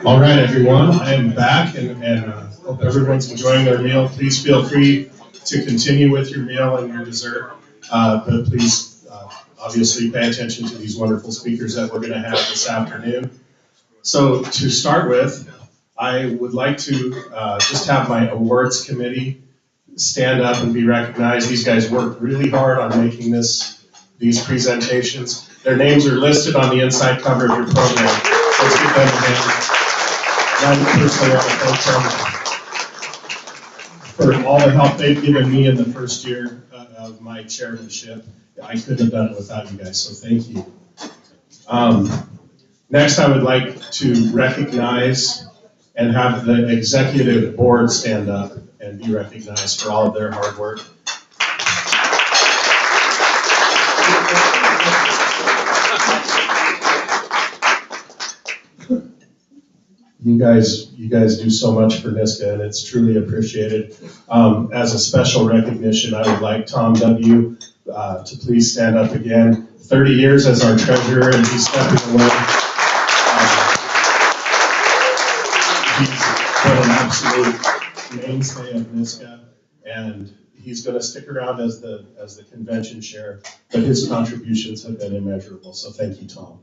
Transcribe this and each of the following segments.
All right, everyone, I am back and hope everyone's enjoying their meal. Please feel free to continue with your meal and your dessert, but please obviously pay attention to these wonderful speakers that we're going to have this afternoon. So to start with, I would like to just have my awards committee stand up and be recognized. These guys worked really hard on making these presentations. Their names are listed on the inside cover of your program. Let's give them a hand. And I personally want to thank them for all the help they've given me in the first year of my chairmanship. I couldn't have done it without you guys, so thank you. Next, I would like to recognize and have the executive board stand up and be recognized for all of their hard work. You guys do so much for NISCA, and it's truly appreciated. As a special recognition, I would like Tom W. To please stand up again. 30 years as our treasurer, and he's stepping away. He's been an absolute mainstay of NISCA, and he's going to stick around as the convention chair, but his contributions have been immeasurable, so thank you, Tom.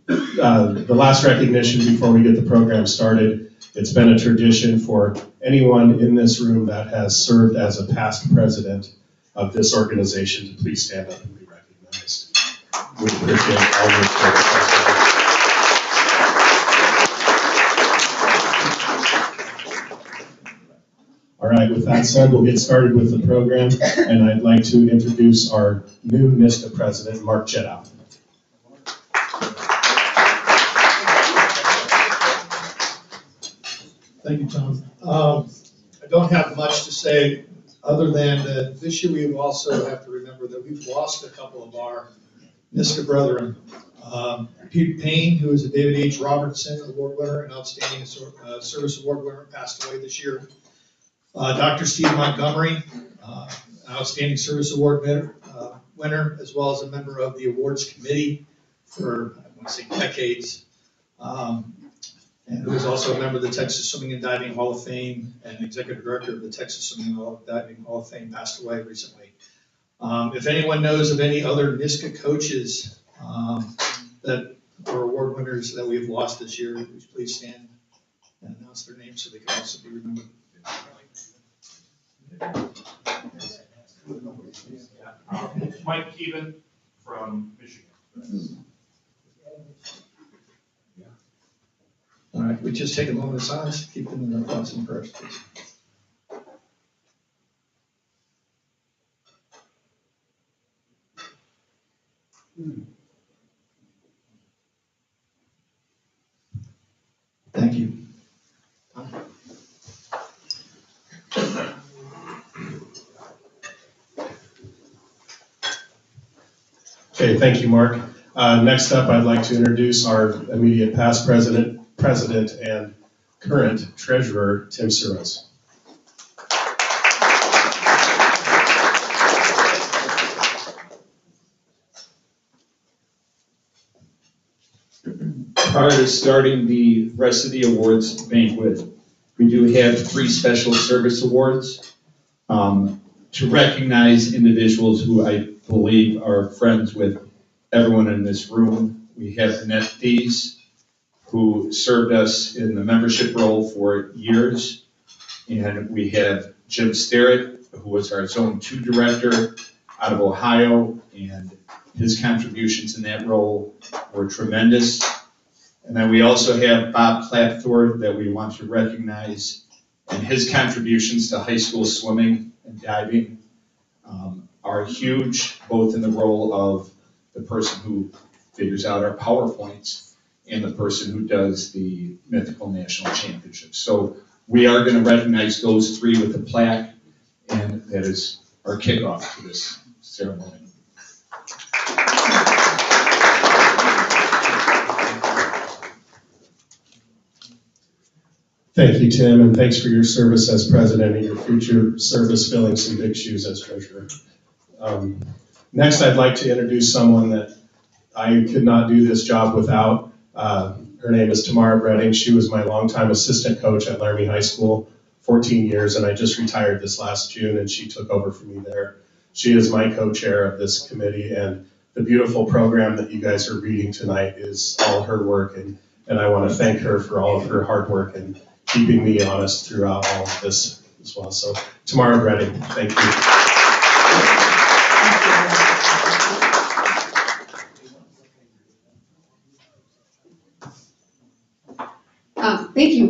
The last recognition before we get the program started, it's been a tradition for anyone in this room that has served as a past president of this organization to please stand up and be recognized. We appreciate all your service. All right, with that said, we'll get started with the program, and I'd like to introduce our new NISCA president, Mark Jedow. Thank you, Tom. I don't have much to say other than that this year we also have to remember that we've lost a couple of our NISCA brethren. Peter Payne, who is a David H. Robertson Award winner and Outstanding Service Award winner, passed away this year. Dr. Steve Montgomery, Outstanding Service Award winner, as well as a member of the awards committee for, I want to say, decades. And who is also a member of the Texas Swimming and Diving Hall of Fame and executive director of the Texas Swimming and Diving Hall of Fame, passed away recently. If anyone knows of any other NISCA coaches that are award winners that we've lost this year, please stand and announce their names so they can also be remembered. Mike Keevan from Michigan. All right, we just take a moment of silence, keep them in our thoughts and prayers, please. Thank you. Okay, thank you, Mark. Next up, I'd like to introduce our immediate past president and current treasurer, Tim Suros. Prior to starting the rest of the awards banquet, we do have 3 special service awards to recognize individuals who I believe are friends with everyone in this room. We have Annette Thies, who served us in the membership role for years. And we have Jim Sterrett, who was our Zone 2 director out of Ohio, and his contributions in that role were tremendous. And then we also have Bob Clapthorpe that we want to recognize, and his contributions to high school swimming and diving are huge, both in the role of the person who figures out our PowerPoints and the person who does the mythical national championships. So we are going to recognize those three with the plaque, and that is our kickoff to this ceremony. Thank you, Tim, and thanks for your service as president and your future service filling some big shoes as treasurer. Next, I'd like to introduce someone that I could not do this job without. Her name is Tamara Bredding. She was my longtime assistant coach at Laramie High School, 14 years, and I just retired this last June, and she took over for me there. She is my co-chair of this committee, and the beautiful program that you guys are reading tonight is all her work, and I want to thank her for all of her hard work and keeping me honest throughout all of this as well. So, Tamara Bredding, thank you. Thank you.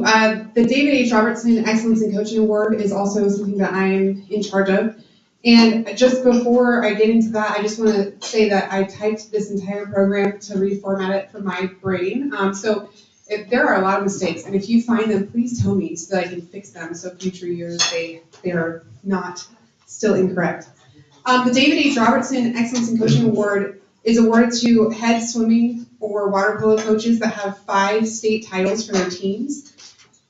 The David H. Robertson Excellence in Coaching Award is also something that I'm in charge of. And just before I get into that, I just want to say that I typed this entire program to reformat it for my brain. So if there are a lot of mistakes, and if you find them, please tell me so that I can fix them so future years they are not still incorrect. The David H. Robertson Excellence in Coaching Award is awarded to head swimming or water polo coaches that have 5 state titles for their teams,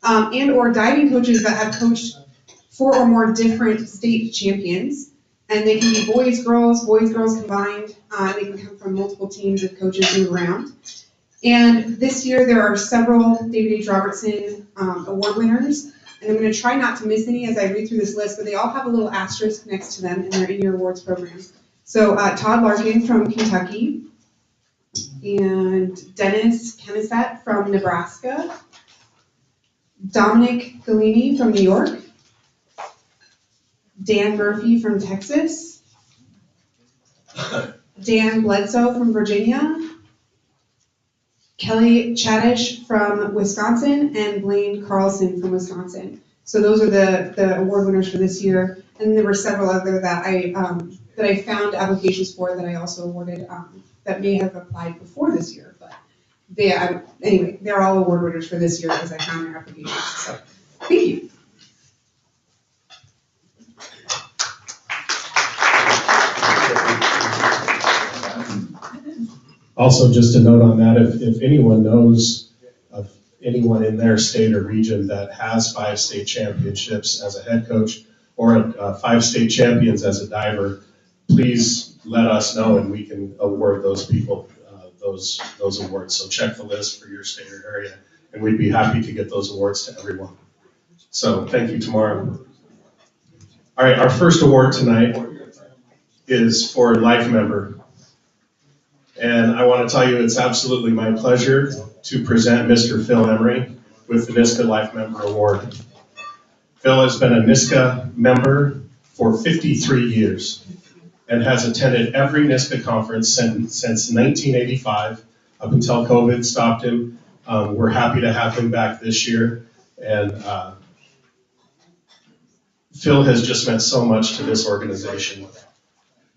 and or diving coaches that have coached 4 or more different state champions. And they can be boys, girls combined. They can come from multiple teams of coaches move around. And this year there are several David H. Robertson award winners. And I'm going to try not to miss any as I read through this list, but they all have a little asterisk next to them, and they're in your awards program. So Todd Larkin from Kentucky, and Dennis Kennissett from Nebraska, Dominic Galini from New York, Dan Murphy from Texas, Dan Bledsoe from Virginia, Kelly Chadish from Wisconsin, and Blaine Carlson from Wisconsin. So those are the award winners for this year. And there were several other that I found applications for that I also awarded that may have applied before this year. But anyway, they're all award winners for this year because I found their applications. So thank you. Also, just a note on that, if anyone knows of anyone in their state or region that has 5 state championships as a head coach or 5 state champions as a diver, please let us know and we can award those people those awards. So check the list for your state or area, and we'd be happy to get those awards to everyone. So thank you, Tamara. All right, our first award tonight is for Life Member. And I want to tell you it's absolutely my pleasure to present Mr. Phil Emery with the NISCA Life Member Award. Phil has been a NISCA member for 53 years and has attended every NISCA conference since 1985, up until COVID stopped him. We're happy to have him back this year. And Phil has just meant so much to this organization.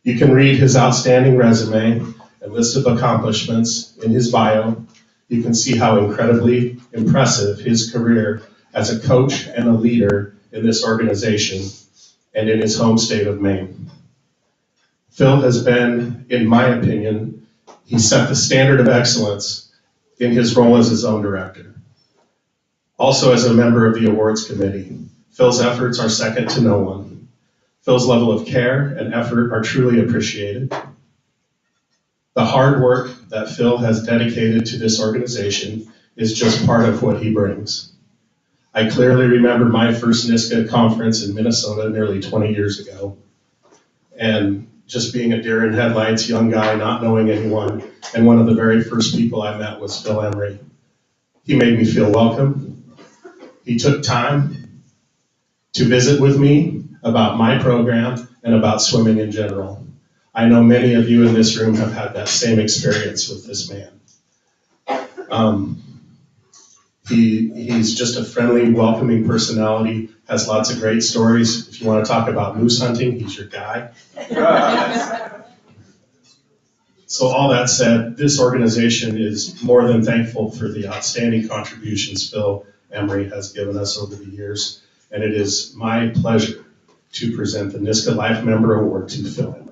You can read his outstanding resume and list of accomplishments in his bio. You can see how incredibly impressive his career as a coach and a leader in this organization and in his home state of Maine. Phil has been, in my opinion, he set the standard of excellence in his role as his own director. Also as a member of the awards committee, Phil's efforts are second to no one. Phil's level of care and effort are truly appreciated. The hard work that Phil has dedicated to this organization is just part of what he brings. I clearly remember my first NISCA conference in Minnesota nearly 20 years ago. And just being a deer in headlights, young guy, not knowing anyone, and one of the very first people I met was Phil Emery. He made me feel welcome. He took time to visit with me about my program and about swimming in general. I know many of you in this room have had that same experience with this man. He's just a friendly, welcoming personality, has lots of great stories. If you want to talk about moose hunting, he's your guy. So all that said, this organization is more than thankful for the outstanding contributions Phil Emery has given us over the years. And it is my pleasure to present the NISCA Life Member Award to Phil Emery.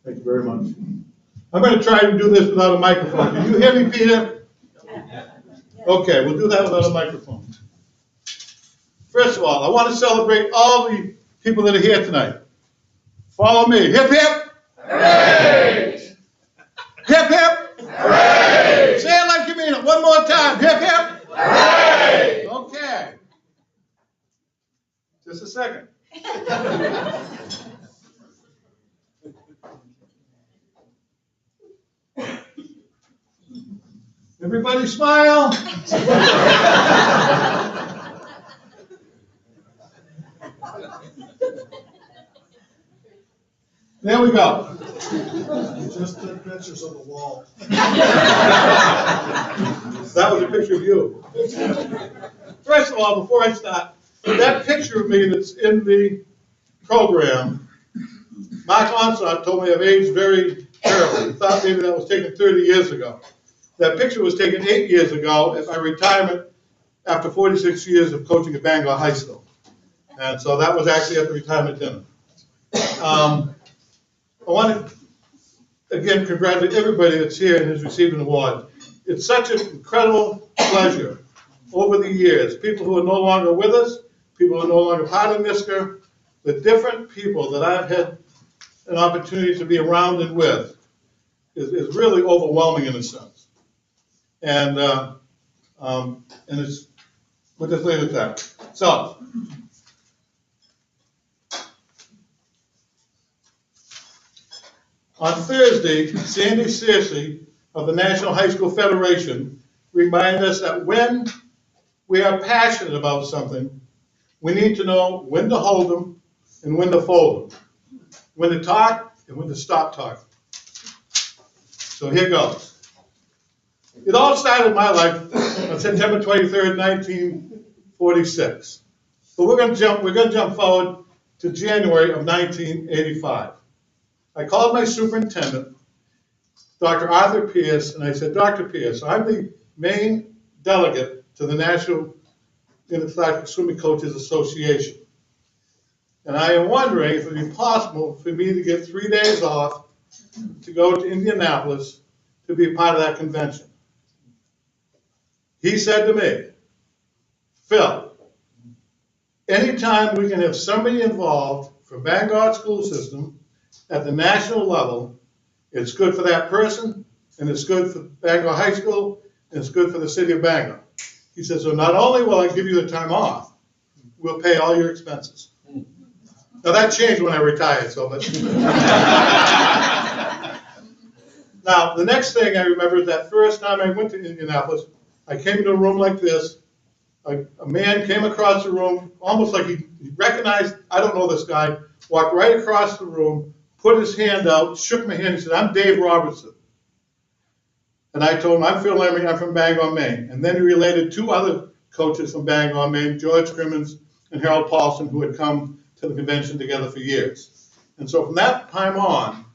Thank you very much. I'm going to try to do this without a microphone. Can you hear me, Peter? Okay, we'll do that without a microphone. First of all, I want to celebrate all the people that are here tonight. Follow me. Hip, hip. Hooray! Hip, hip. Hooray! Say it like you mean it. One more time. Hip, hip. Hooray! Okay. Just a second. Everybody smile. There we go. Just took pictures of the wall. That was a picture of you. First of all, before I start, that picture of me that's in the program, Mark Onsott told me I've aged very terribly. He thought maybe that was taken 30 years ago. That picture was taken 8 years ago at my retirement after 46 years of coaching at Bangor High School. And so that was actually at the retirement dinner. I want to, again, congratulate everybody that's here and has received an award. It's such an incredible pleasure over the years. People who are no longer with us, people who are no longer part of NISCA, the different people that I've had an opportunity to be around and with is really overwhelming in a sense. And it's, we'll just leave it at that. So, on Thursday, Sandy Searcy of the National High School Federation reminded us that when we are passionate about something, we need to know when to hold them and when to fold them, when to talk and when to stop talking. So here goes. It all started in my life on September 23rd, 1946. But we're going to jump forward to January of 1985. I called my superintendent, Dr. Arthur Pierce, and I said, Dr. Pierce, I'm the main delegate to the National Interscholastic Swimming Coaches Association. And I am wondering if it would be possible for me to get 3 days off to go to Indianapolis to be a part of that convention. He said to me, Phil, anytime we can have somebody involved from Bangor school system at the national level, it's good for that person, and it's good for Bangor High School, and it's good for the city of Bangor. He said, so not only will I give you the time off, we'll pay all your expenses. Now that changed when I retired, so but now the next thing I remember is that first time I went to Indianapolis, I came into a room like this. A man came across the room, almost like he recognized, I don't know this guy, walked right across the room, put his hand out, shook my hand, he said, I'm Dave Robertson. And I told him, I'm Phil Emery, I'm from Bangor, Maine. And then he related two other coaches from Bangor, Maine, George Crimmins and Harold Paulson, who had come to the convention together for years. And so from that time on,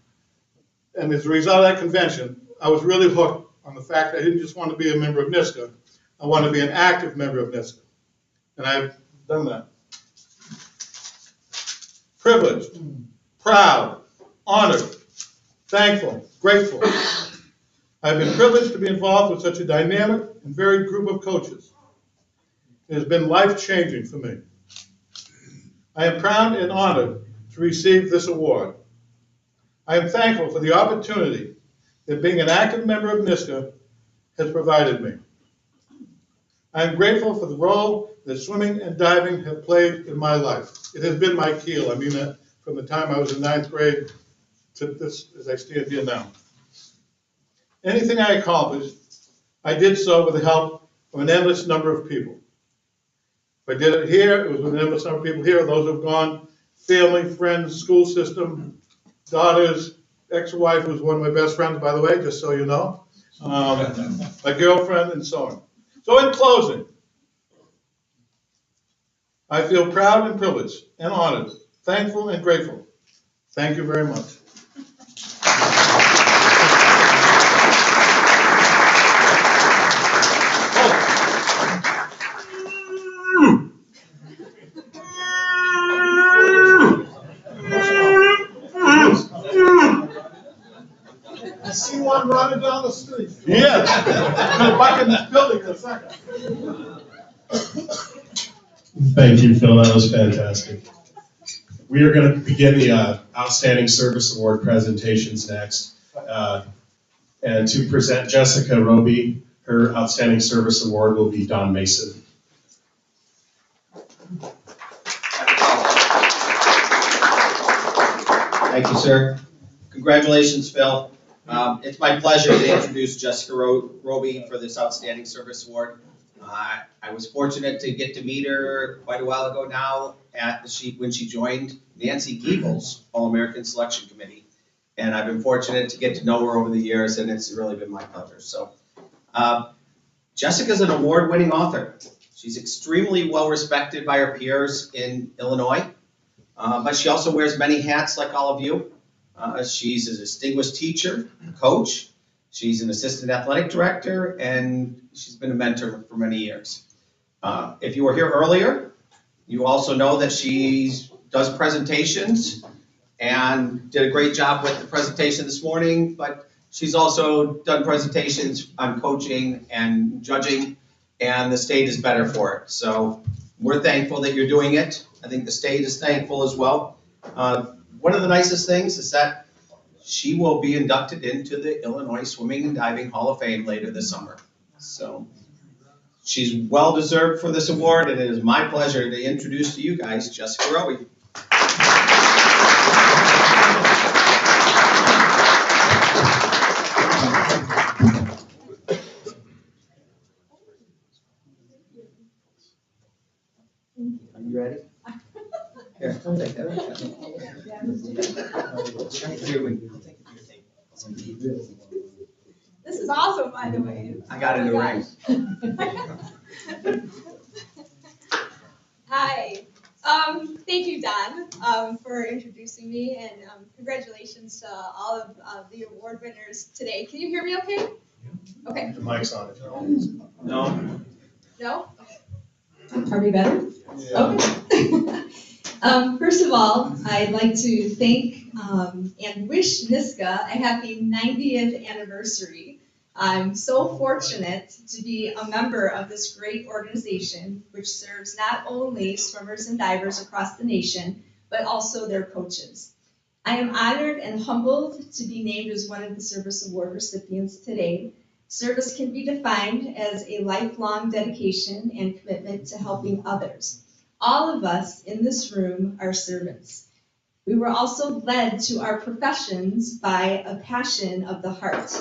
and as a result of that convention, I was really hooked on the fact that I didn't just want to be a member of NISCA, I wanted to be an active member of NISCA. And I've done that. Privileged, proud, honored, thankful, grateful. I've been privileged to be involved with such a dynamic and varied group of coaches. It has been life-changing for me. I am proud and honored to receive this award. I am thankful for the opportunity that being an active member of NISCA has provided me. I am grateful for the role that swimming and diving have played in my life. It has been my keel. I mean that from the time I was in 9th grade to this, as I stand here now. Anything I accomplish, I did so with the help of an endless number of people. If I did it here, it was with an endless number of people here, those who've gone, family, friends, school system, daughters, ex-wife, who's one of my best friends, by the way, just so you know, my girlfriend, and so on. So in closing, I feel proud and privileged and honored, thankful and grateful. Thank you very much. I see one running down the street. Yes, I'm gonna back in this building in a second. Thank you, Phil, that was fantastic. We are going to begin the Outstanding Service Award presentations next. And to present Jessica Roby, her Outstanding Service Award will be Don Mason. Thank you, sir. Congratulations, Phil. It's my pleasure to introduce Jessica Roby for this Outstanding Service Award. I was fortunate to get to meet her quite a while ago now when she joined Nancy Giebel's All-American Selection Committee. And I've been fortunate to get to know her over the years, and it's really been my pleasure. So, Jessica's an award-winning author. She's extremely well-respected by her peers in Illinois, but she also wears many hats like all of you. She's a distinguished teacher, coach. She's an assistant athletic director, and she's been a mentor for many years. If you were here earlier, you also know that she does presentations and did a great job with the presentation this morning, but she's also done presentations on coaching and judging, and the state is better for it. So we're thankful that you're doing it. I think the state is thankful as well. One of the nicest things is that she will be inducted into the Illinois Swimming and Diving Hall of Fame later this summer. So she's well-deserved for this award, and it is my pleasure to introduce to you guys Jessica Roby. Are you ready? Here, I'll take that. Here we go. This is awesome, by the way. I got a new ring. Hi. Thank you, Don, for introducing me, and congratulations to all of the award winners today. Can you hear me okay? Okay. The mic's on it. No. No? Probably better? Okay. First of all, I'd like to thank and wish NISCA a happy 90th anniversary. I'm so fortunate to be a member of this great organization, which serves not only swimmers and divers across the nation, but also their coaches. I am honored and humbled to be named as one of the Service Award recipients today. Service can be defined as a lifelong dedication and commitment to helping others. All of us in this room are servants. We were also led to our professions by a passion of the heart.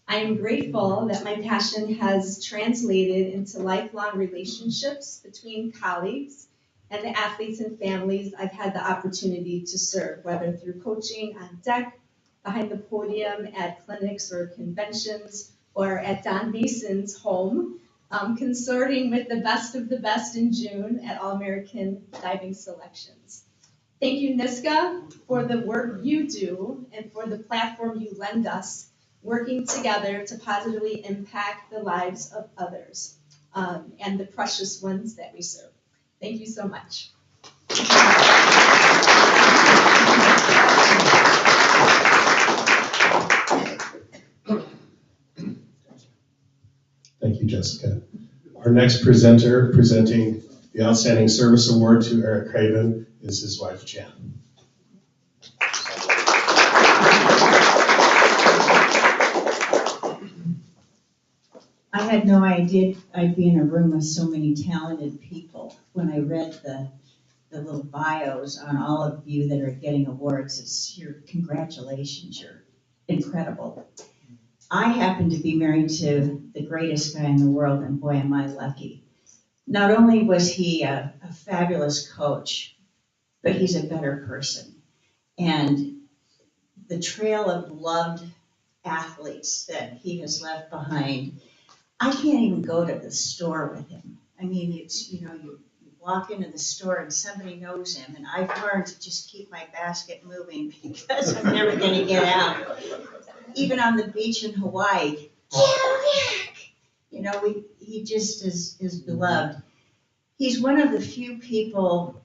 I am grateful that my passion has translated into lifelong relationships between colleagues and the athletes and families I've had the opportunity to serve, whether through coaching on deck, behind the podium, at clinics or conventions, or at Don Mason's home, consorting with the best of the best in June at All-American Diving Selections. Thank you, NISCA, for the work you do and for the platform you lend us, working together to positively impact the lives of others and the precious ones that we serve. Thank you so much. Thank you, Jessica. Our next presenter presenting the Outstanding Service Award to Eric Craven is his wife, Jan. I had no idea I'd be in a room with so many talented people. When I read the little bios on all of you that are getting awards, it's your congratulations, you're incredible. I happen to be married to the greatest guy in the world, and boy, am I lucky. Not only was he a fabulous coach, but he's a better person. And the trail of loved athletes that he has left behind, I can't even go to the store with him. I mean, it's, you walk into the store and somebody knows him, and I've learned to just keep my basket moving because I'm never gonna get out. Even on the beach in Hawaii, he just is beloved. He's one of the few people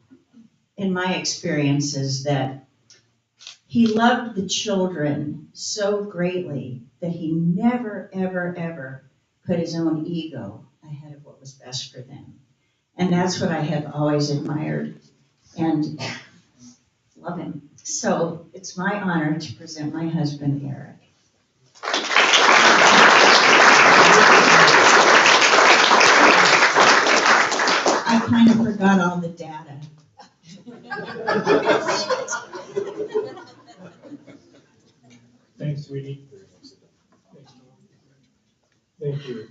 in my experiences that he loved the children so greatly that he never, ever, ever put his own ego ahead of what was best for them. And that's what I have always admired and love him. So it's my honor to present my husband, Eric. I kind of forgot all the data. Thanks, sweetie. Thank you.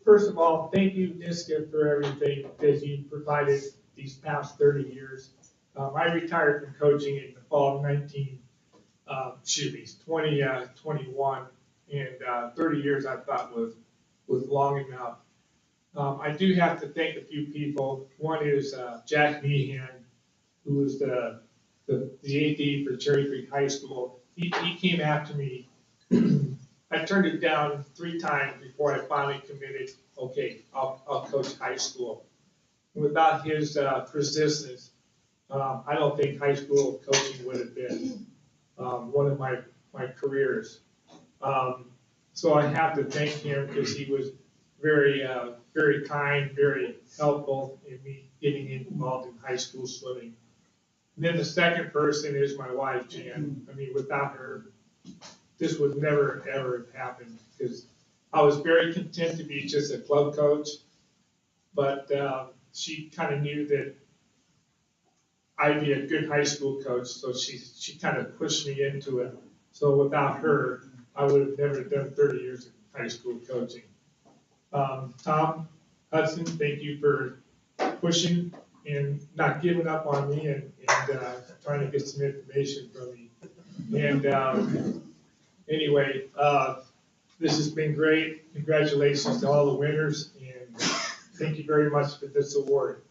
First of all, thank you, NISCA, for everything that you provided these past 30 years. I retired from coaching in the fall of 2021, and 30 years I thought was long enough. I do have to thank a few people. One is Jack Meehan, who was the AD for Cherry Creek High School. He came after me. I turned it down 3 times before I finally committed, okay, I'll coach high school. And without his persistence, I don't think high school coaching would have been one of my careers. So I have to thank him because he was very, very kind, very helpful in me getting involved in high school swimming. And then the second person is my wife, Jan. I mean, without her, this would never, ever have happened, because I was very content to be just a club coach, but she kind of knew that I'd be a good high school coach, so she kind of pushed me into it. So without her, I would have never done 30 years of high school coaching. Tom Hudson, thank you for pushing and not giving up on me and trying to get some information from me. And anyway, this has been great. Congratulations to all the winners, and thank you very much for this award.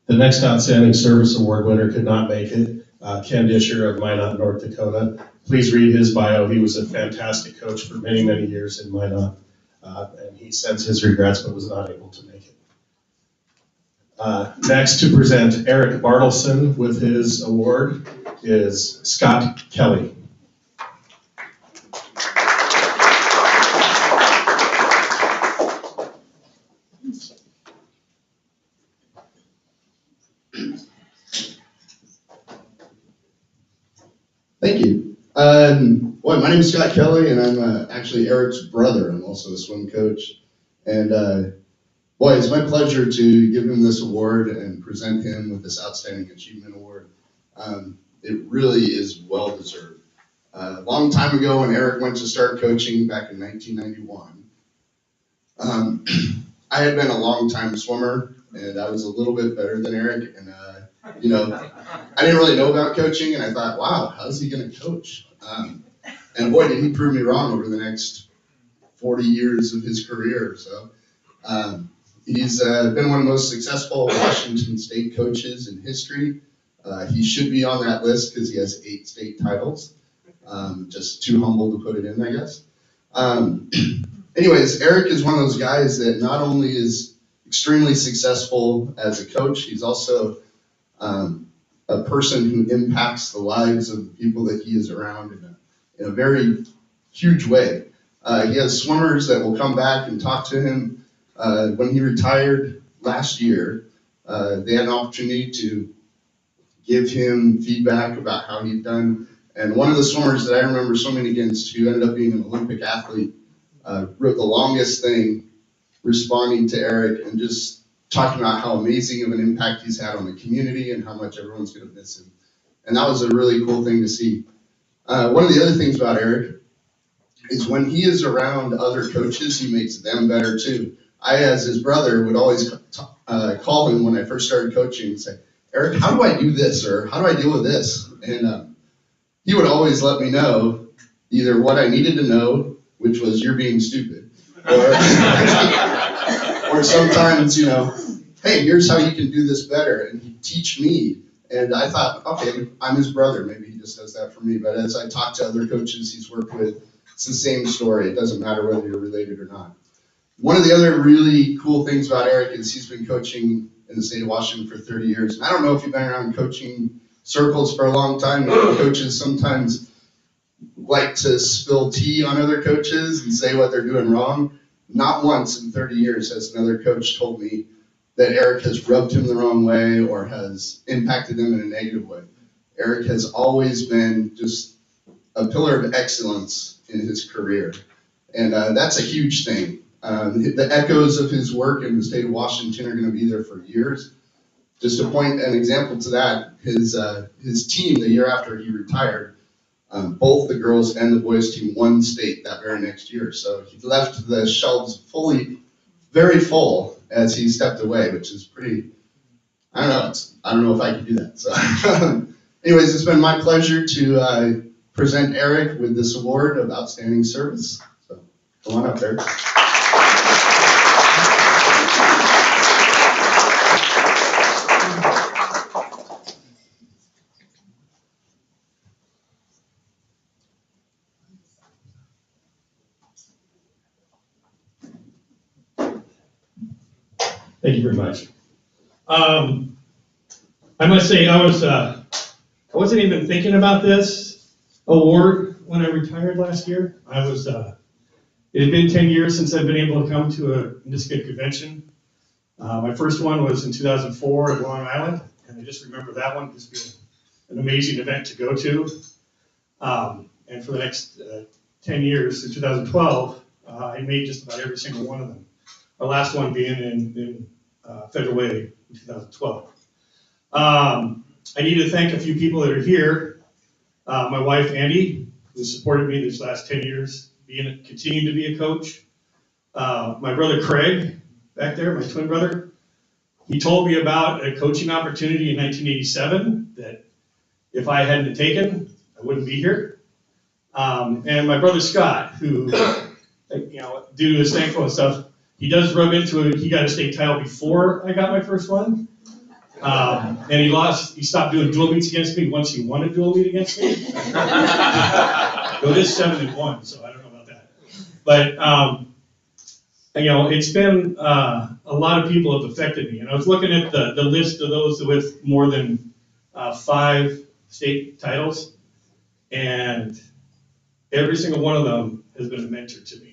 The next Outstanding Service Award winner could not make it, Ken Disher of Minot, North Dakota. Please read his bio. He was a fantastic coach for many, many years in Minot, and he sends his regrets but was not able to make it. Next to present Eric Bartleson with his award is Scott Kelly. Thank you. My name is Scott Kelly, and I'm actually Eric's brother. I'm also a swim coach. And it's my pleasure to give him this award and present him with this Outstanding Achievement Award. It really is well deserved. A long time ago, when Eric went to start coaching back in 1991, I had been a long-time swimmer, and I was a little bit better than Eric. And I didn't really know about coaching, and I thought, wow, how's he going to coach? And boy, did he prove me wrong over the next 40 years of his career. So he's been one of the most successful Washington State coaches in history. He should be on that list because he has 8 state titles. Just too humble to put it in, I guess. Anyways, Eric is one of those guys that not only is extremely successful as a coach, he's also a person who impacts the lives of the people that he is around in a very huge way. He has swimmers that will come back and talk to him. When he retired last year, they had an opportunity to give him feedback about how he'd done. And one of the swimmers that I remember swimming against, who ended up being an Olympic athlete, wrote the longest thing responding to Eric and just talking about how amazing of an impact he's had on the community and how much everyone's going to miss him. And that was a really cool thing to see. One of the other things about Eric is when he is around other coaches, he makes them better too. I, as his brother, would always call him when I first started coaching and say, Eric, how do I do this? Or how do I deal with this? And he would always let me know either what I needed to know, which was you're being stupid, or sometimes, you know, hey, here's how you can do this better. And he'd teach me. And I thought, okay, I'm his brother. Maybe he just does that for me. But as I talk to other coaches he's worked with, it's the same story. It doesn't matter whether you're related or not. One of the other really cool things about Eric is he's been coaching in the state of Washington for 30 years. And I don't know if you've been around coaching circles for a long time. Coaches sometimes like to spill tea on other coaches and say what they're doing wrong. Not once in 30 years has another coach told me that Eric has rubbed him the wrong way or has impacted them in a negative way. Eric has always been just a pillar of excellence in his career. And that's a huge thing. The echoes of his work in the state of Washington are going to be there for years. Just to point an example to that, his team, the year after he retired, both the girls and the boys team won state that very next year. So he left the shelves very full as he stepped away, which is pretty, I don't know if I can do that. So anyways, it's been my pleasure to present Eric with this award of outstanding service. So come on up, Eric. Thank you very much. I must say, I wasn't even thinking about this award when I retired last year. It had been 10 years since I've been able to come to a NISCA convention. My first one was in 2004 at Long Island, and I just remember that one as being an amazing event to go to. And for the next 10 years, through 2012, I made just about every single one of them. Our last one being in Federal Way in 2012. I need to thank a few people that are here. My wife, Andy, who supported me these last 10 years, continuing to be a coach. My brother, Craig, back there, my twin brother, he told me about a coaching opportunity in 1987 that if I hadn't taken, I wouldn't be here. And my brother, Scott, who, due to his thankful and stuff, he does rub into it. He got a state title before I got my first one. And he stopped doing dual meets against me once he won a dual meet against me. Though it is 7-1, so I don't know about that. But, it's been, a lot of people have affected me. And I was looking at the list of those with more than 5 state titles. And every single one of them has been a mentor to me.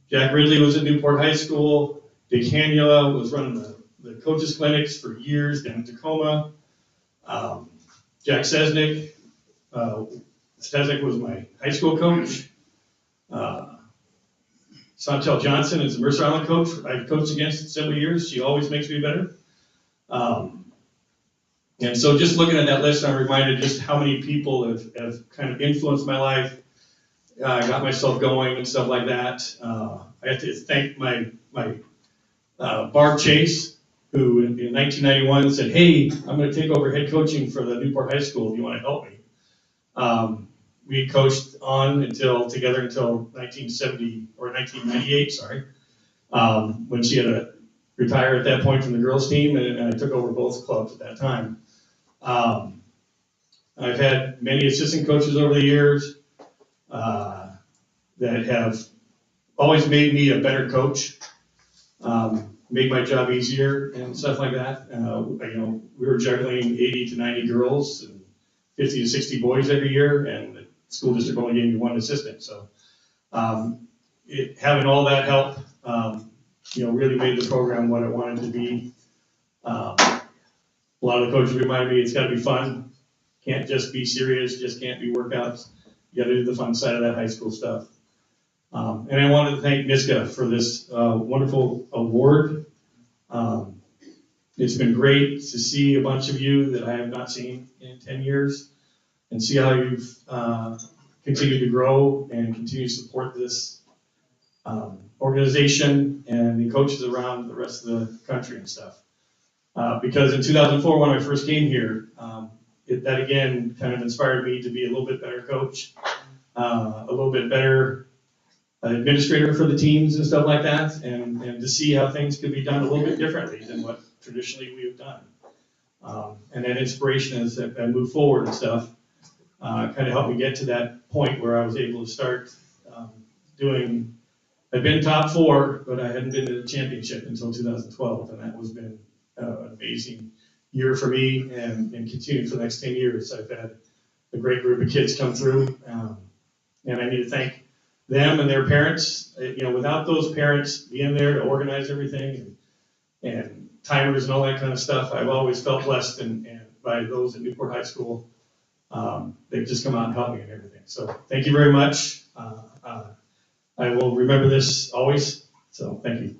Jack Ridley was at Newport High School. Dick Hanula was running the coaches clinics for years down in Tacoma. Jack Sesnick was my high school coach. Santel Johnson is the Mercer Island coach I've coached against several years. She always makes me better. And so just looking at that list, I'm reminded just how many people have kind of influenced my life. Got myself going and stuff like that. I have to thank my Barb Chase, who in 1991 said, "Hey, I'm going to take over head coaching for the Newport High School if you want to help me." We coached together until 1970 or 1998, sorry, when she had to retire at that point from the girls team, and I took over both clubs at that time. I've had many assistant coaches over the years that have always made me a better coach, made my job easier and stuff like that. We were juggling 80 to 90 girls and 50 to 60 boys every year, and the school district only gave me 1 assistant. So having all that help, really made the program what I wanted to be. A lot of the coaches reminded me it's got to be fun. Can't just be serious, just can't be workouts. You got to do the fun side of that high school stuff. And I wanted to thank NISCA for this wonderful award. It's been great to see a bunch of you that I have not seen in 10 years and see how you've continued to grow and continue to support this organization and the coaches around the rest of the country and stuff. Because in 2004, when I first came here, that again kind of inspired me to be a little bit better coach, a little bit better administrator for the teams and stuff like that, and to see how things could be done a little bit differently than what traditionally we have done. And that inspiration as I move forward and stuff kind of helped me get to that point where I was able to start doing. I've been top 4, but I hadn't been to the championship until 2012, and that was been an amazing year for me, and continuing for the next 10 years. I've had a great group of kids come through, and I need to thank them and their parents. Without those parents being there to organize everything and timers and all that kind of stuff, I've always felt blessed and by those at Newport High School. They've just come out and helped me and everything. So thank you very much. I will remember this always. So thank you.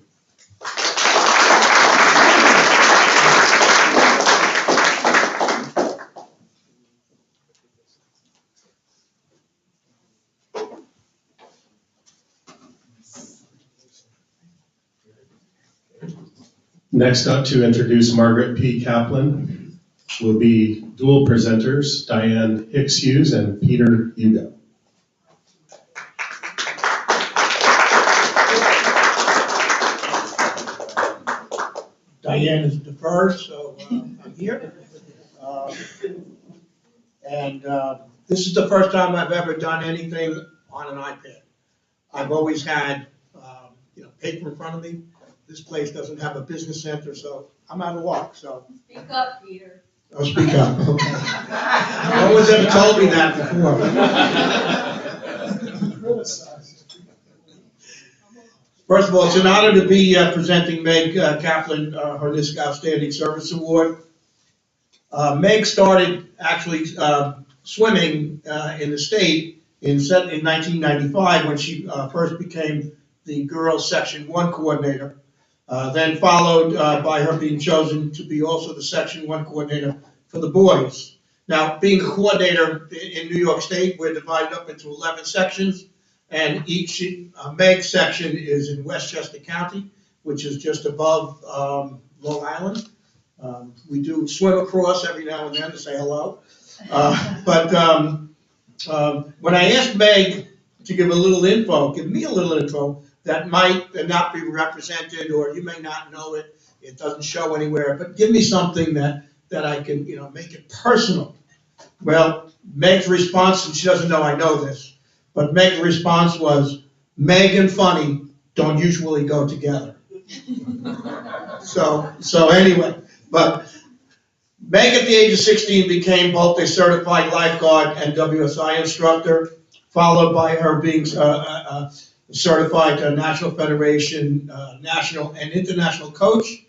Next up to introduce Margaret P. Kaplan will be dual presenters, Diane Hicks-Hughes and Peter Hugo. Diane is deferred, so I'm here. This is the first time I've ever done anything on an iPad. I've always had paper in front of me. This place doesn't have a business center, so I'm out of luck. So Speak up, Peter. I'll speak up. Okay. No one's ever told me that before. First of all, it's an honor to be presenting Meg Kaplan her NISCA Outstanding Service Award. Meg started actually swimming in the state in 1995 when she first became the girls Section 1 coordinator, then followed by her being chosen to be also the Section 1 coordinator for the boys. Now, being a coordinator in New York State, we're divided up into 11 sections. And each Meg section is in Westchester County, which is just above Long Island. We do swim across every now and then to say hello. But when I asked Meg to give me a little info that might not be represented, or you may not know it, it doesn't show anywhere, but give me something that I can, make it personal. Well, Meg's response, and she doesn't know I know this, but Meg's response was, Meg and funny don't usually go together. So anyway, but Meg at the age of 16 became both a certified lifeguard and WSI instructor, followed by her being certified National Federation, national and international coach.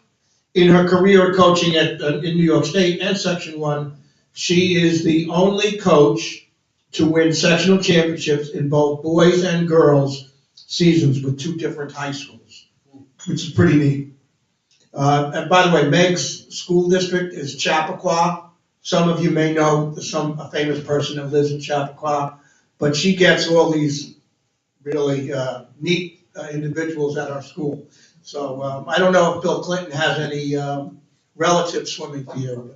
In her career coaching in New York State and Section 1, she is the only coach to win sectional championships in both boys and girls seasons with 2 different high schools, which is pretty neat. And by the way, Meg's school district is Chappaqua. Some of you may know a famous person that lives in Chappaqua, but she gets all these really neat individuals at our school. So I don't know if Bill Clinton has any relatives swimming for you.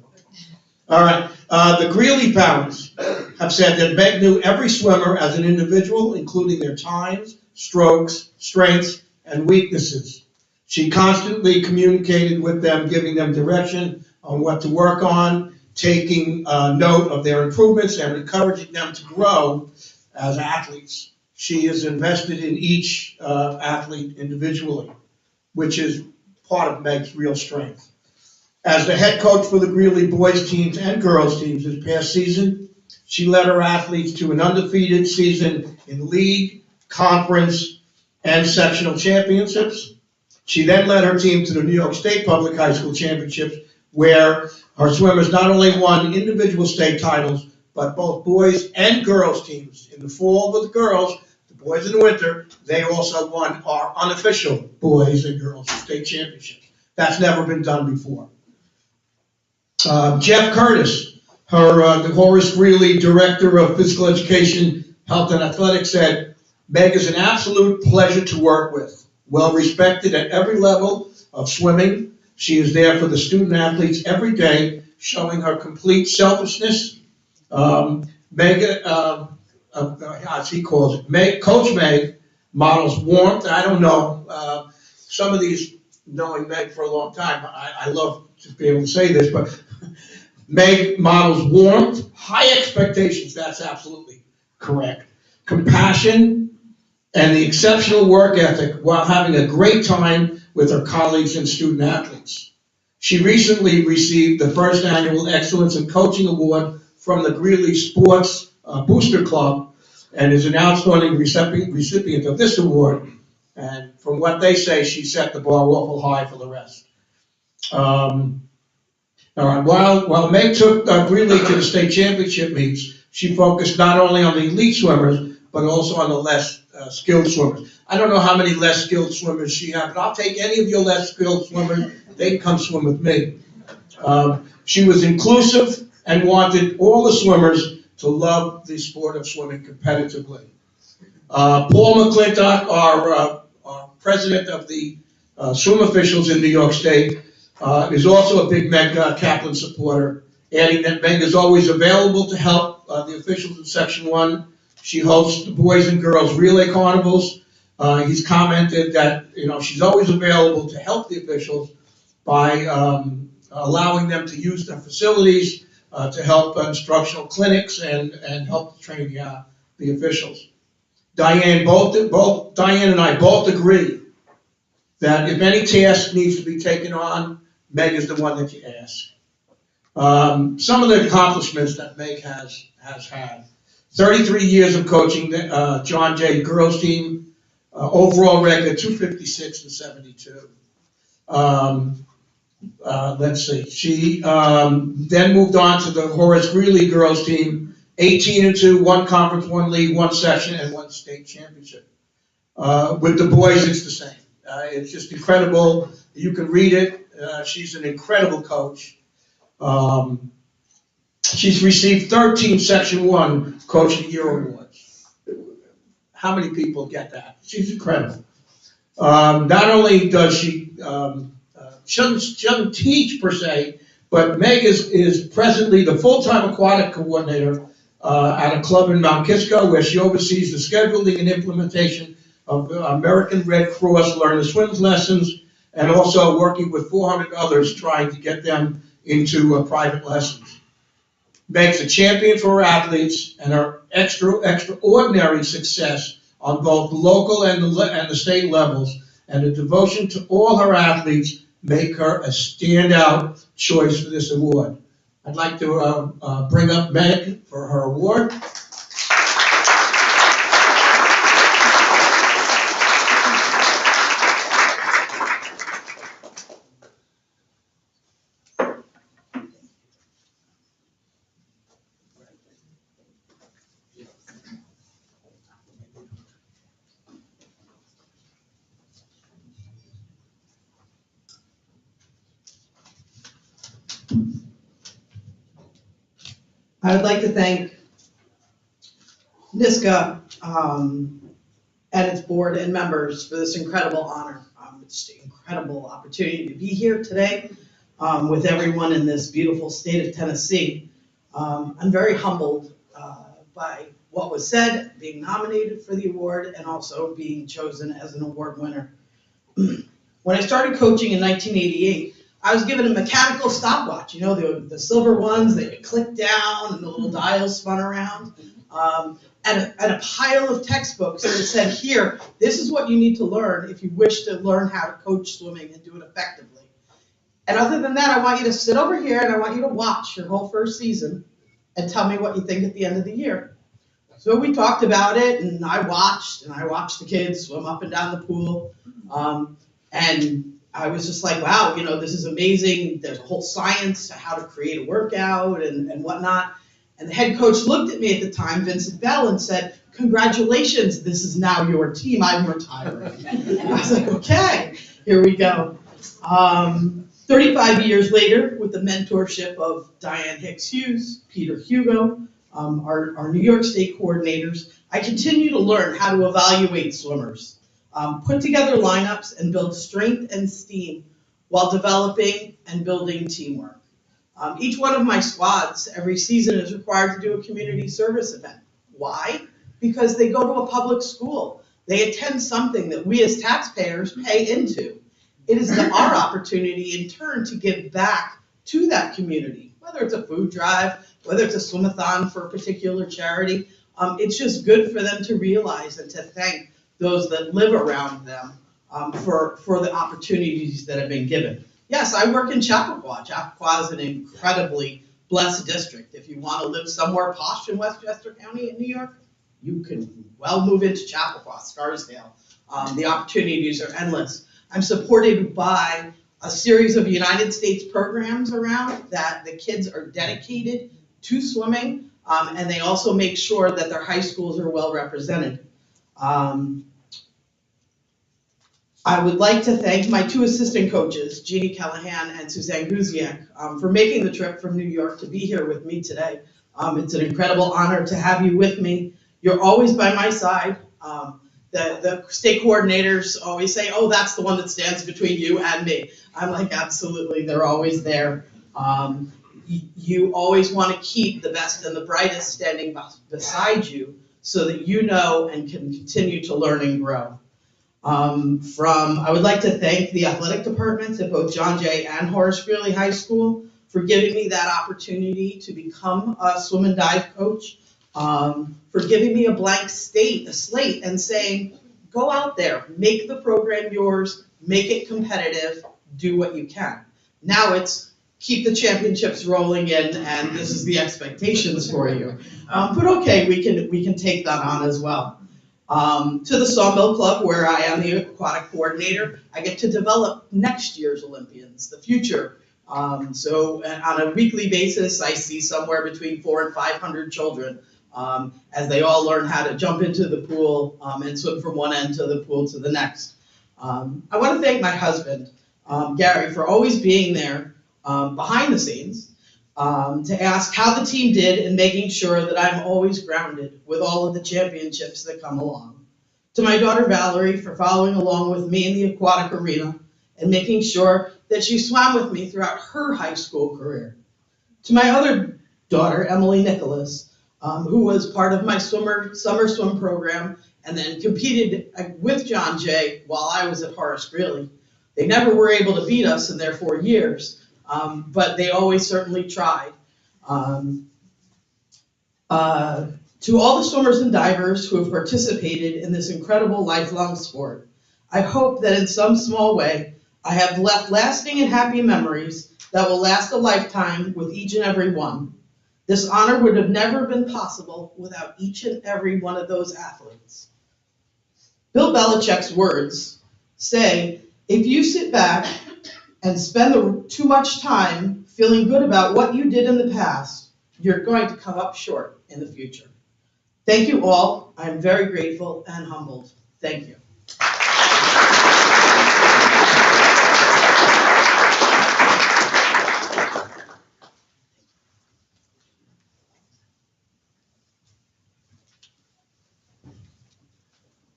All right, the Greeley parents have said that Meg knew every swimmer as an individual, including their times, strokes, strengths, and weaknesses. She constantly communicated with them, giving them direction on what to work on, taking note of their improvements, and encouraging them to grow as athletes. She is invested in each athlete individually, which is part of Meg's real strength. As the head coach for the Greeley boys teams and girls teams this past season, she led her athletes to an undefeated season in league, conference, and sectional championships. She then led her team to the New York State Public High School Championships, where her swimmers not only won individual state titles, but both boys and girls teams. In the fall with the girls, the boys in the winter, they also won our unofficial boys and girls state championships. That's never been done before. Jeff Curtis, the Horace Greeley Director of Physical Education, Health and Athletics, said, Meg is an absolute pleasure to work with. Well respected at every level of swimming. She is there for the student athletes every day, showing her complete selflessness. Meg, as he calls it, Coach Meg models warmth. I don't know, some of these, knowing Meg for a long time, I love to be able to say this, but Meg models warmth, high expectations, that's absolutely correct. Compassion, and the exceptional work ethic while having a great time with her colleagues and student athletes. She recently received the first annual Excellence in Coaching Award from the Greeley Sports Booster Club and is an outstanding recipient of this award. And from what they say, she set the bar awful high for the rest. All right, while Meg took Greeley to the state championship meets, she focused not only on the elite swimmers, but also on the less skilled swimmers. I don't know how many less skilled swimmers she has, but I'll take any of your less skilled swimmers. They can come swim with me. She was inclusive and wanted all the swimmers to love the sport of swimming competitively. Paul McClintock, our president of the swim officials in New York State, is also a big Meg Kaplan supporter, adding that Meg is always available to help the officials in Section 1. She hosts the boys and girls relay carnivals. He's commented that, she's always available to help the officials by allowing them to use their facilities, to help instructional clinics and help train the officials. Diane and I both agree that if any task needs to be taken on, Meg is the one that you ask. Some of the accomplishments that Meg has had. 33 years of coaching the John Jay girls team, overall record 256 and 72. Let's see, she then moved on to the Horace Greeley girls team, 18-2, one conference, one league, one section, and one state championship. With the boys, it's the same. It's just incredible. You can read it. She's an incredible coach. She's received 13 Section 1 Coach of the Year awards. How many people get that? She's incredible. Not only does she doesn't teach per se, but Meg is presently the full-time aquatic coordinator at a club in Mount Kisco, where she oversees the scheduling and implementation of American Red Cross Learn to Swim lessons, and also working with 400 others trying to get them into private lessons. Meg's a champion for her athletes, and her extraordinary success on both the local and the state levels, and the devotion to all her athletes make her a standout choice for this award. I'd like to bring up Meg for her award. I would like to thank NISCA and its board and members for this incredible honor. It's an incredible opportunity to be here today with everyone in this beautiful state of Tennessee. I'm very humbled by what was said, being nominated for the award, and also being chosen as an award winner. When I started coaching in 1988, I was given a mechanical stopwatch, the silver ones that you click down and the little dials spun around, and a pile of textbooks that said, here, this is what you need to learn if you wish to learn how to coach swimming and do it effectively. And other than that, I want you to sit over here and I want you to watch your whole first season and tell me what you think at the end of the year. So we talked about it, and I watched the kids swim up and down the pool, and I was just like, wow, this is amazing. There's a whole science to how to create a workout and whatnot. And the head coach looked at me at the time, Vincent Bell, and said, "Congratulations, this is now your team, I'm retiring." I was like, okay, here we go. 35 years later, with the mentorship of Diane Hicks-Hughes, Peter Hugo, our New York State coordinators, I continue to learn how to evaluate swimmers, put together lineups, and build strength and steam while developing and building teamwork. Each one of my squads every season is required to do a community service event. Why? Because they go to a public school. They attend something that we as taxpayers pay into. It is our opportunity in turn to give back to that community, whether it's a food drive, whether it's a swim-a-thon for a particular charity. It's just good for them to realize and to thank those that live around them for the opportunities that have been given. Yes, I work in Chappaqua. Chappaqua is an incredibly blessed district. If you want to live somewhere posh in Westchester County in New York, you can well move into Chappaqua, Scarsdale. The opportunities are endless. I'm supported by a series of United States programs around that the kids are dedicated to swimming, and they also make sure that their high schools are well represented. I would like to thank my two assistant coaches, Jeannie Callahan and Suzanne Guziak, for making the trip from New York to be here with me today. It's an incredible honor to have you with me. You're always by my side. The state coordinators always say, "Oh, that's the one that stands between you and me." I'm like, absolutely, they're always there. You always want to keep the best and the brightest standing beside you so that you know and can continue to learn and grow. I would like to thank the athletic departments at both John Jay and Horace Greeley High School for giving me that opportunity to become a swim and dive coach, for giving me a blank slate and saying, go out there, make the program yours, make it competitive, do what you can. Now it's keep the championships rolling in, and this is the expectations for you. But okay, we can take that on as well. To the Sawmill Club, where I am the aquatic coordinator, I get to develop next year's Olympians, the future. So on a weekly basis, I see somewhere between 400 and 500 children as they all learn how to jump into the pool and swim from one end of the pool to the next. I want to thank my husband, Gary, for always being there behind the scenes to ask how the team did and making sure that I'm always grounded with all of the championships that come along. To my daughter Valerie for following along with me in the aquatic arena and making sure that she swam with me throughout her high school career. To my other daughter, Emily Nicholas, who was part of my summer swim program and then competed with John Jay while I was at Horace Greeley. They never were able to beat us in their 4 years. But they always certainly tried. To all the swimmers and divers who have participated in this incredible lifelong sport, I hope that in some small way I have left lasting and happy memories that will last a lifetime with each and every one. This honor would have never been possible without each and every one of those athletes. Bill Belichick's words say, if you sit back and spend too much time feeling good about what you did in the past, you're going to come up short in the future. Thank you all. I'm very grateful and humbled. Thank you.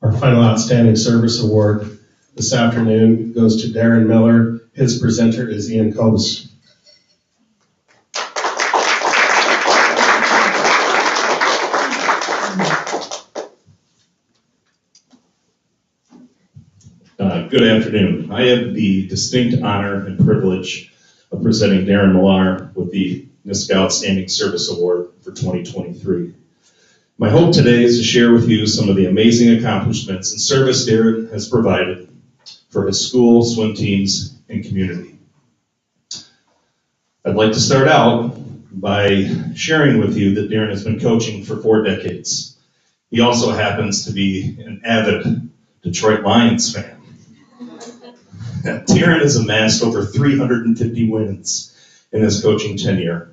Our final Outstanding Service Award this afternoon goes to Darren Miller. His presenter is Ian Kobus. Good afternoon. I have the distinct honor and privilege of presenting Darren Millar with the NISCA Outstanding Service Award for 2023. My hope today is to share with you some of the amazing accomplishments and service Darren has provided for his school, swim teams, and community. I'd like to start out by sharing with you that Darren has been coaching for 4 decades. He also happens to be an avid Detroit Lions fan. Darren has amassed over 350 wins in his coaching tenure.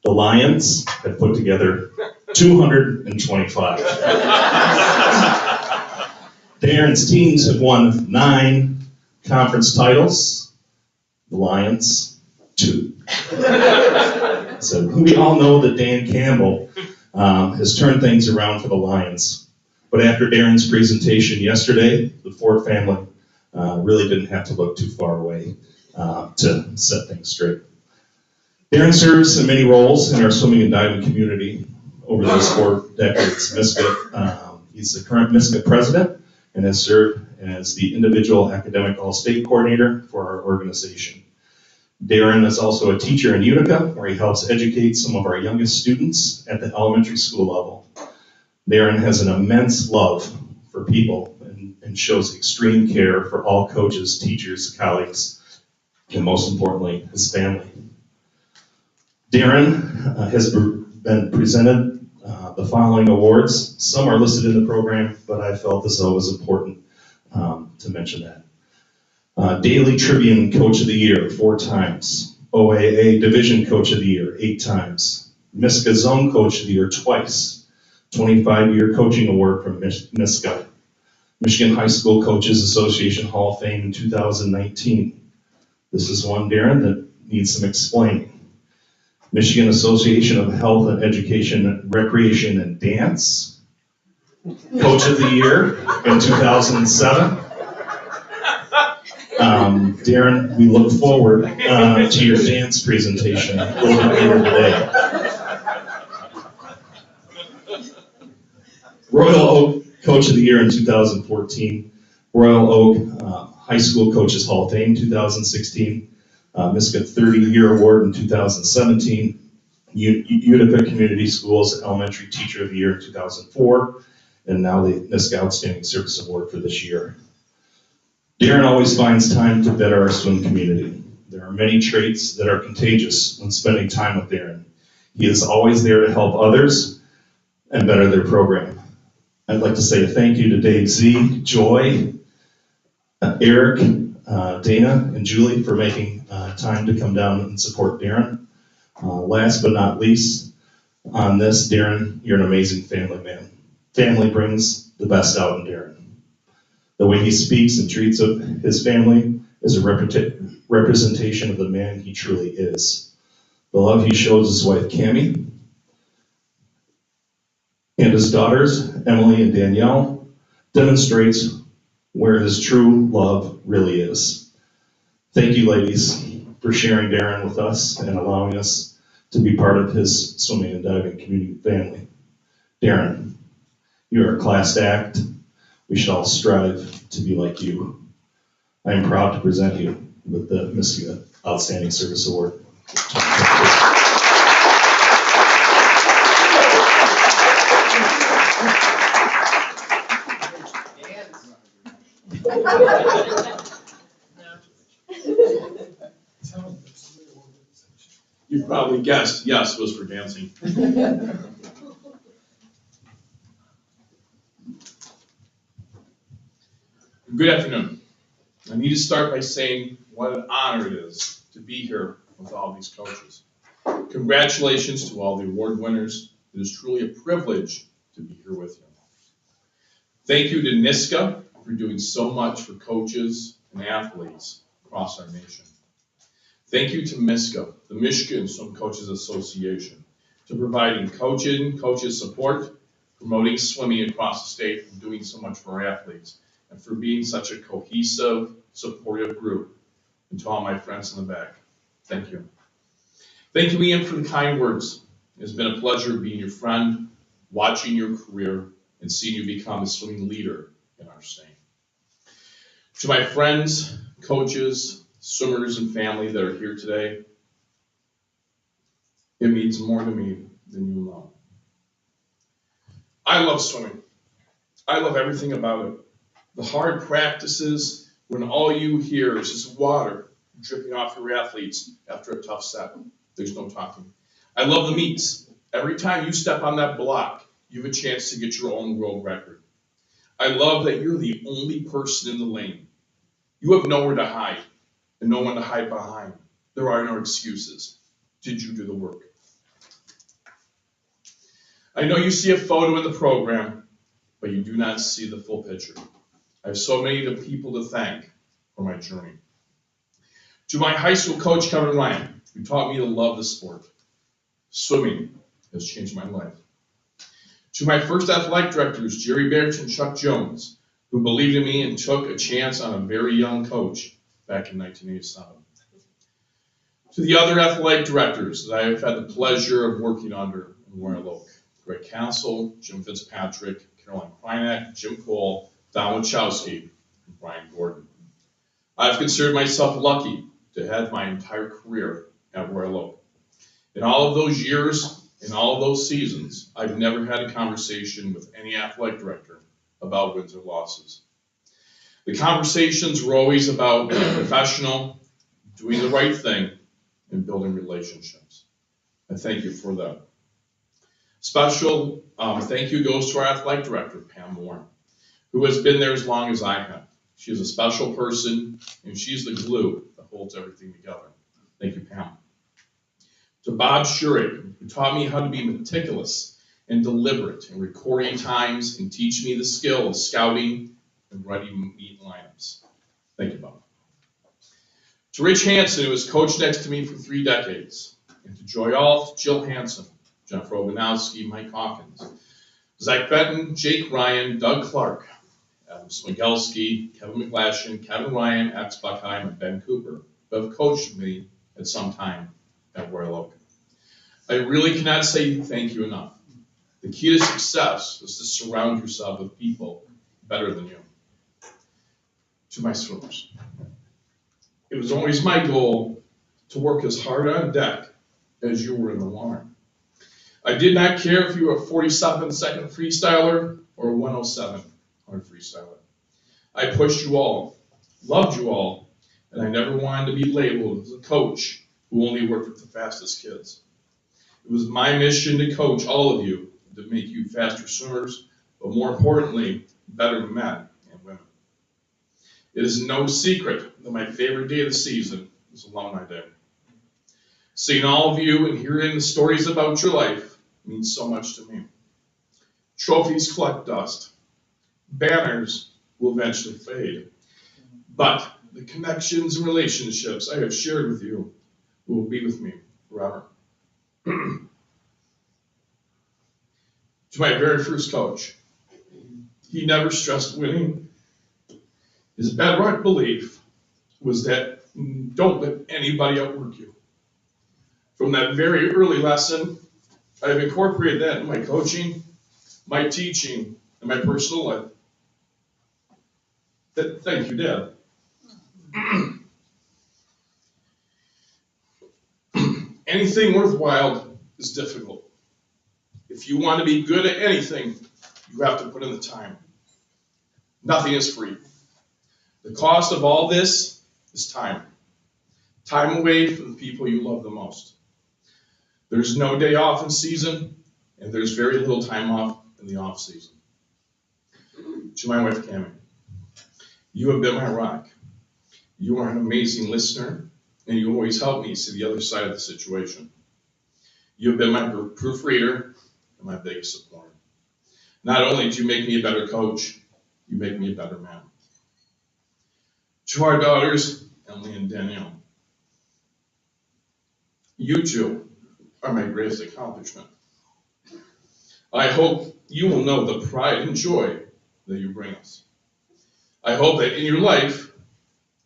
The Lions have put together 225. Darren's teams have won 9 conference titles. The Lions, 2. So we all know that Dan Campbell has turned things around for the Lions. But after Darren's presentation yesterday, the Ford family really didn't have to look too far away to set things straight. Darren serves in many roles in our swimming and diving community over those 4 decades. He's the current NISCA president and has served as the individual academic all-state coordinator for our organization. Darren is also a teacher in Utica, where he helps educate some of our youngest students at the elementary school level. Darren has an immense love for people and shows extreme care for all coaches, teachers, colleagues, and most importantly, his family. Darren has been presented the following awards. Some are listed in the program, but I felt as though it was important to mention that. Daily Tribune Coach of the Year 4 times. OAA Division Coach of the Year 8 times. NISCA Zone Coach of the Year twice. 25-year coaching award from NISCA. Michigan High School Coaches Association Hall of Fame in 2019. This is one, Darren, that needs some explaining. Michigan Association of Health and Education, Recreation and Dance Coach of the Year in 2007. Darren, we look forward to your dance presentation a little bit later today. Royal Oak Coach of the Year in 2014. Royal Oak High School Coaches Hall of Fame 2016. NISCA 30-year award in 2017. Utica Community Schools Elementary Teacher of the Year in 2004. And now the NISCA Outstanding Service Award for this year. Darren always finds time to better our swim community. There are many traits that are contagious when spending time with Darren. He is always there to help others and better their program. I'd like to say a thank you to Dave Z, Joy, Eric, Dana, and Julie for making time to come down and support Darren. Last but not least, on this, Darren, you're an amazing family man. Family brings the best out in Darren. The way he speaks and treats of his family is a representation of the man he truly is. The love he shows his wife, Cammie, and his daughters, Emily and Danielle, demonstrates where his true love really is. Thank you, ladies, for sharing Darren with us and allowing us to be part of his swimming and diving community family. Darren, you are a class act. We should all strive to be like you. I am proud to present you with the NISCA Outstanding Service Award. You probably guessed, yes, was for dancing. Good afternoon. I need to start by saying what an honor it is to be here with all these coaches. Congratulations to all the award winners. It is truly a privilege to be here with you. Thank you to NISCA for doing so much for coaches and athletes across our nation. Thank you to MISCA, the Michigan Swim Coaches Association, for providing coaches support, promoting swimming across the state, and doing so much for our athletes, and for being such a cohesive, supportive group. And to all my friends in the back, thank you. Thank you, Ian, for the kind words. It has been a pleasure being your friend, watching your career, and seeing you become a swimming leader in our state. To my friends, coaches, swimmers, and family that are here today, it means more to me than you know. I love swimming. I love everything about it. The hard practices when all you hear is just water dripping off your athletes after a tough set. There's no talking. I love the meets. Every time you step on that block, you have a chance to get your own world record. I love that you're the only person in the lane. You have nowhere to hide and no one to hide behind. There are no excuses. Did you do the work? I know you see a photo in the program, but you do not see the full picture. I have so many people to thank for my journey. To my high school coach, Kevin Ryan, who taught me to love the sport. Swimming has changed my life. To my first athletic directors, Jerry Barrett and Chuck Jones, who believed in me and took a chance on a very young coach back in 1987. To the other athletic directors that I have had the pleasure of working under in Royal Oak, Greg Castle, Jim Fitzpatrick, Caroline Krynak, Jim Cole, Don Wachowski, and Brian Gordon. I've considered myself lucky to have my entire career at Royal Oak. In all of those years, in all of those seasons, I've never had a conversation with any athletic director about wins or losses. The conversations were always about being professional, doing the right thing, and building relationships. I thank you for that. Special thank you goes to our athletic director, Pam Moore, who has been there as long as I have. She is a special person, and she's the glue that holds everything together. Thank you, Pam. To Bob Schurig, who taught me how to be meticulous and deliberate in recording times and teach me the skill of scouting and running meet lineups. Thank you, Bob. To Rich Hansen, who has coached next to me for 3 decades, and to Joy Alt, Jill Hansen, Jennifer Obanowski, Mike Hawkins, Zach Benton, Jake Ryan, Doug Clark, Adam Smigelski, Kevin McGlashan, Kevin Ryan, Alex Buckheim, and Ben Cooper, who have coached me at some time at Royal Oak. I really cannot say thank you enough. The key to success is to surround yourself with people better than you. To my swimmers, it was always my goal to work as hard on deck as you were in the water. I did not care if you were a 47-second freestyler or a 107 freestyler. I pushed you all, loved you all, and I never wanted to be labeled as a coach who only worked with the fastest kids. It was my mission to coach all of you, to make you faster swimmers, but more importantly, better men and women. It is no secret that my favorite day of the season is Alumni Day. Seeing all of you and hearing the stories about your life means so much to me. Trophies collect dust. Banners will eventually fade. But the connections and relationships I have shared with you will be with me forever. To my very first coach, he never stressed winning. His bedrock belief was that don't let anybody outwork you. From that very early lesson, I've incorporated that in my coaching, my teaching, and my personal life. Thank you, Dad. Anything worthwhile is difficult. If you want to be good at anything, you have to put in the time. Nothing is free. The cost of all this is time. Time away from the people you love the most. There's no day off in season, and there's very little time off in the off season. To my wife, Cammie, you have been my rock. You are an amazing listener, and you always help me see the other side of the situation. You have been my proofreader and my biggest supporter. Not only do you make me a better coach, you make me a better man. To our daughters, Emily and Danielle, you two are my greatest accomplishment. I hope you will know the pride and joy that you bring us. I hope that in your life,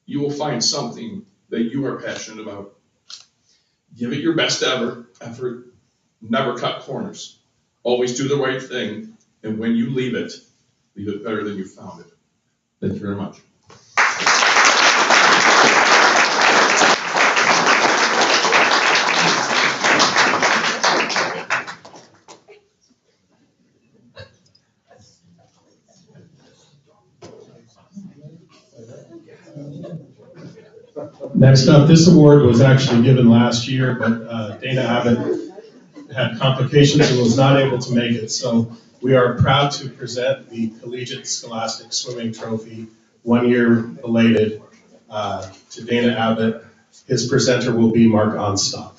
you will find something that you are passionate about. Give it your best effort, never cut corners. Always do the right thing, and when you leave it better than you found it. Thank you very much. Next up, this award was actually given last year, but Dana Abbott had complications and was not able to make it. So we are proud to present the Collegiate Scholastic Swimming Trophy, 1 year belated, to Dana Abbott. His presenter will be Mark Onstock.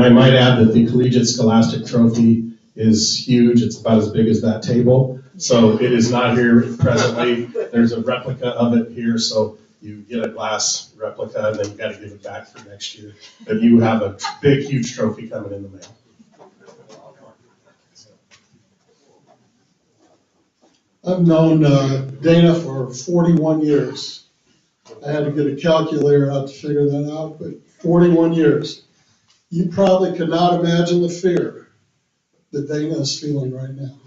I might add that the Collegiate Scholastic Trophy is huge. It's about as big as that table. So it is not here presently. There's a replica of it here, so you get a glass replica and then you gotta give it back for next year. But you have a big, huge trophy coming in the mail. I've known Dana for 41 years. I had to get a calculator out to figure that out, but 41 years. You probably could not imagine the fear that Dana is feeling right now.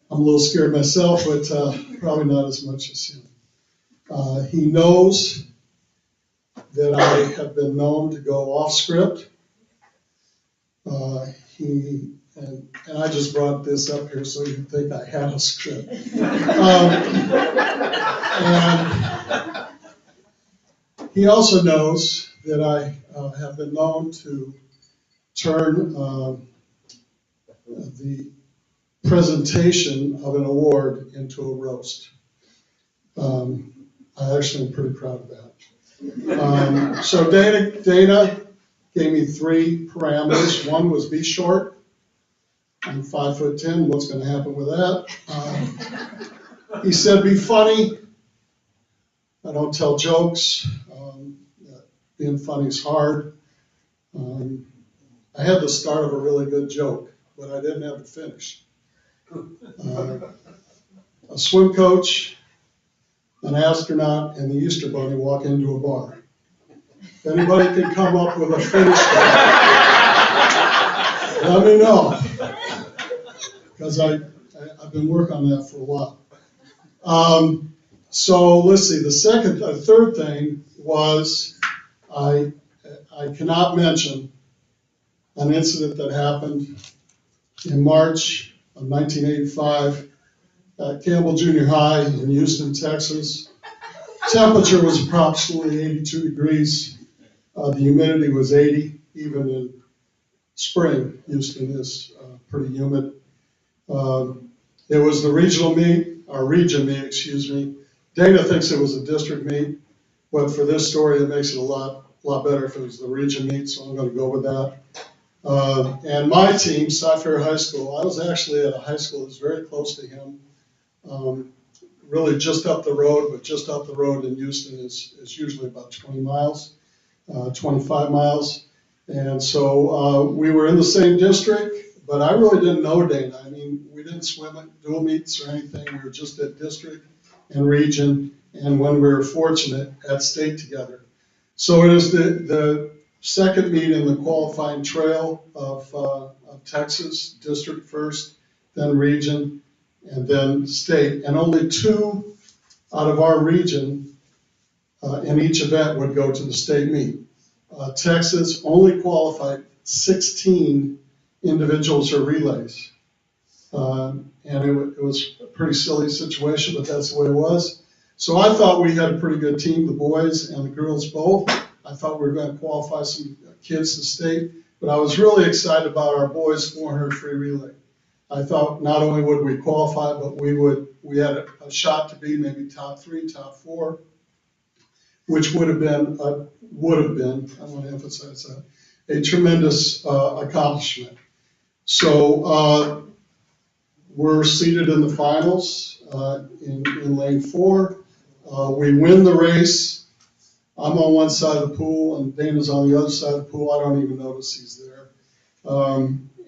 I'm a little scared myself, but probably not as much as him. He knows that I have been known to go off script. And I just brought this up here so you'd think I had a script. And he also knows that I have been known to turn the presentation of an award into a roast. I actually am pretty proud of that. So Dana gave me 3 parameters. One was be short. I'm 5'10", what's gonna happen with that? He said be funny. I don't tell jokes. Being funny is hard. I had the start of a really good joke, but I didn't have the finish. A swim coach, an astronaut, and the Easter Bunny walk into a bar. If anybody can come up with a finish, let me know. Because I've been working on that for a while. So let's see, the third thing was I cannot mention an incident that happened in March of 1985 at Campbell Junior High in Houston, Texas. Temperature was approximately 82 degrees. The humidity was 80, even in spring. Houston is pretty humid. It was the regional meet, or region meet, excuse me. Dana thinks it was a district meet, but for this story, it makes it a lot better if it was the region meet, so I'm gonna go with that. And my team, Cy-Fair High School, I was actually at a high school that's very close to him. Really just up the road, but just up the road in Houston is usually about 20 miles, 25 miles. And so we were in the same district, but I really didn't know Dana. I mean, we didn't swim at dual meets or anything. We were just at district and region, and when we were fortunate, at state together. So it is the second meet in the qualifying trail of Texas, district first, then region, and then state. And only 2 out of our region in each event would go to the state meet. Texas only qualified 16 individuals or relays. And it was a pretty silly situation, but that's the way it was. So I thought we had a pretty good team, the boys and the girls both. I thought we were going to qualify some kids to state, but I was really excited about our boys 400 free relay. I thought not only would we qualify, but we had a shot to be maybe top 3, top 4, which would have been, I want to emphasize that, a tremendous accomplishment. So we're seated in the finals in lane 4. We win the race. I'm on one side of the pool and Dana's on the other side of the pool. I don't even notice he's there.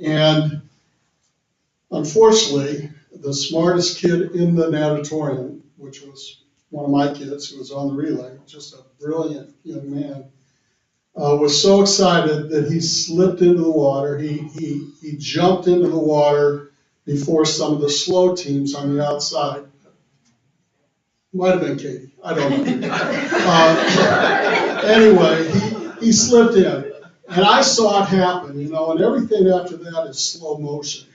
And unfortunately, the smartest kid in the natatorium, which was one of my kids who was on the relay, just a brilliant young man, was so excited that he slipped into the water. He jumped into the water before some of the slow teams on the outside. Might have been Katie, I don't know. Anyway, he slipped in. And I saw it happen, you know, and everything after that is slow motion.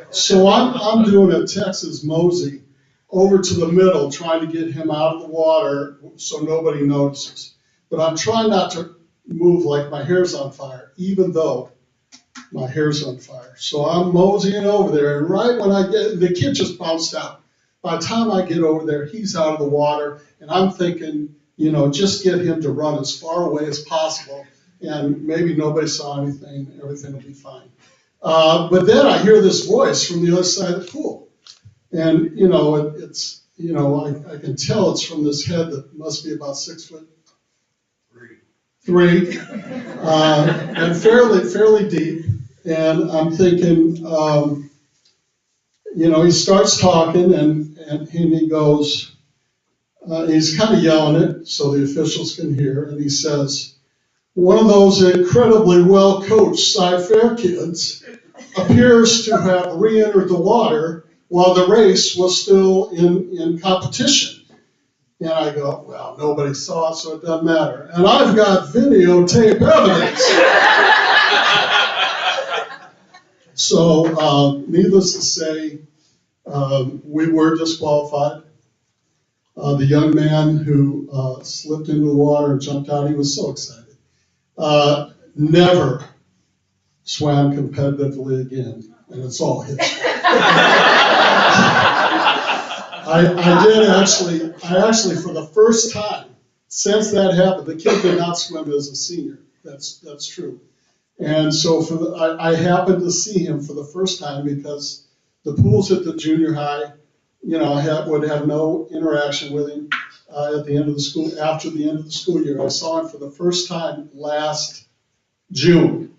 So I'm doing a Texas mosey over to the middle, trying to get him out of the water so nobody notices. But I'm trying not to move like my hair's on fire, even though my hair's on fire. So I'm moseying over there, and right when I get, the kid just bounced out. By the time I get over there, he's out of the water, and I'm thinking just get him to run as far away as possible, and maybe nobody saw anything, everything will be fine. But then I hear this voice from the other side of the pool. And, it's, I can tell it's from this head that must be about 6'3", and fairly deep. And I'm thinking, he starts talking and he goes, he's kind of yelling it so the officials can hear, and he says, one of those incredibly well-coached Cy-Fair kids appears to have re-entered the water while the race was still in competition. And I go, well, nobody saw it, so it doesn't matter. And I've got videotape evidence. So, needless to say, we were disqualified. The young man who slipped into the water and jumped out, he was so excited. Never swam competitively again, and it's all his fault. I actually, for the first time since that happened, the kid did not swim as a senior. That's true. And so I happened to see him for the first time because the pools at the junior high, would have no interaction with him at the end of the school, after the end of the school year. I saw him for the first time last June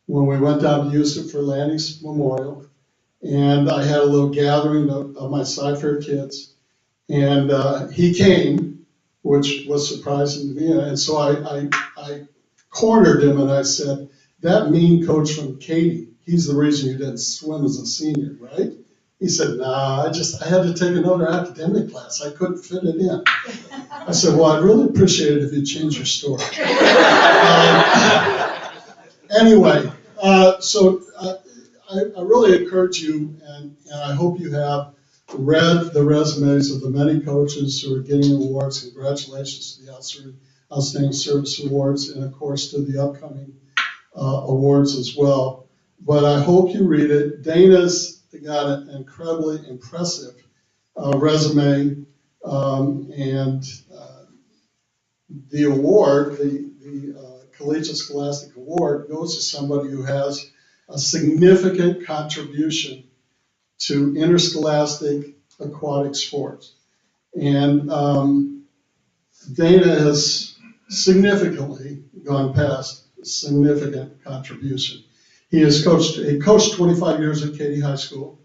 when we went down to Houston for Lanny's Memorial. And I had a little gathering of my Cy-Fair kids. And he came, which was surprising to me. And so I cornered him and I said, that mean coach from Katy, he's the reason you didn't swim as a senior, right? He said, nah, I had to take another academic class. I couldn't fit it in. I said, well, I'd really appreciate it if you change your story. Anyway, so I really encourage you, and I hope you have read the resumes of the many coaches who are getting awards. Congratulations to the Outstanding Service Awards, and of course to the upcoming awards as well. But I hope you read it. Dana's got an incredibly impressive resume, and the award, the Collegiate Scholastic Award, goes to somebody who has a significant contribution to interscholastic aquatic sports. And Dana has significantly gone past significant contribution. He coached 25 years at Katy High School.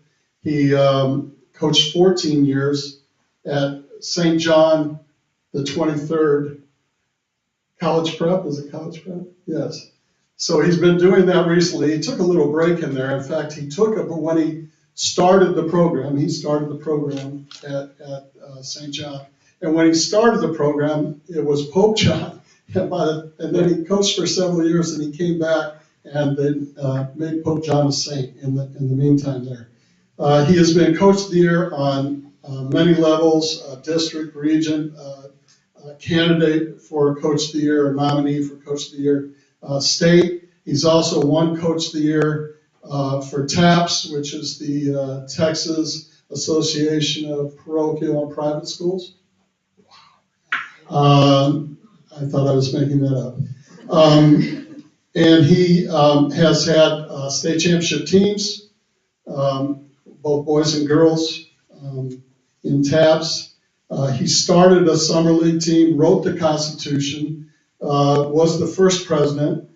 He coached 14 years at St. John the 23rd College Prep. Is it College Prep? Yes. So he's been doing that recently. He took a little break in there. In fact, when he started the program, at St. John. And when he started the program, it was Pope John. And then he coached for several years, and he came back and they made Pope John a saint in the meantime there. He has been Coach of the Year on many levels, district, region, candidate for Coach of the Year, or nominee for Coach of the Year, state. He's also won Coach of the Year for TAPS, which is the Texas Association of Parochial and Private Schools. I thought I was making that up. And he has had state championship teams, both boys and girls, in TAPS. He started a summer league team, wrote the Constitution, was the first president.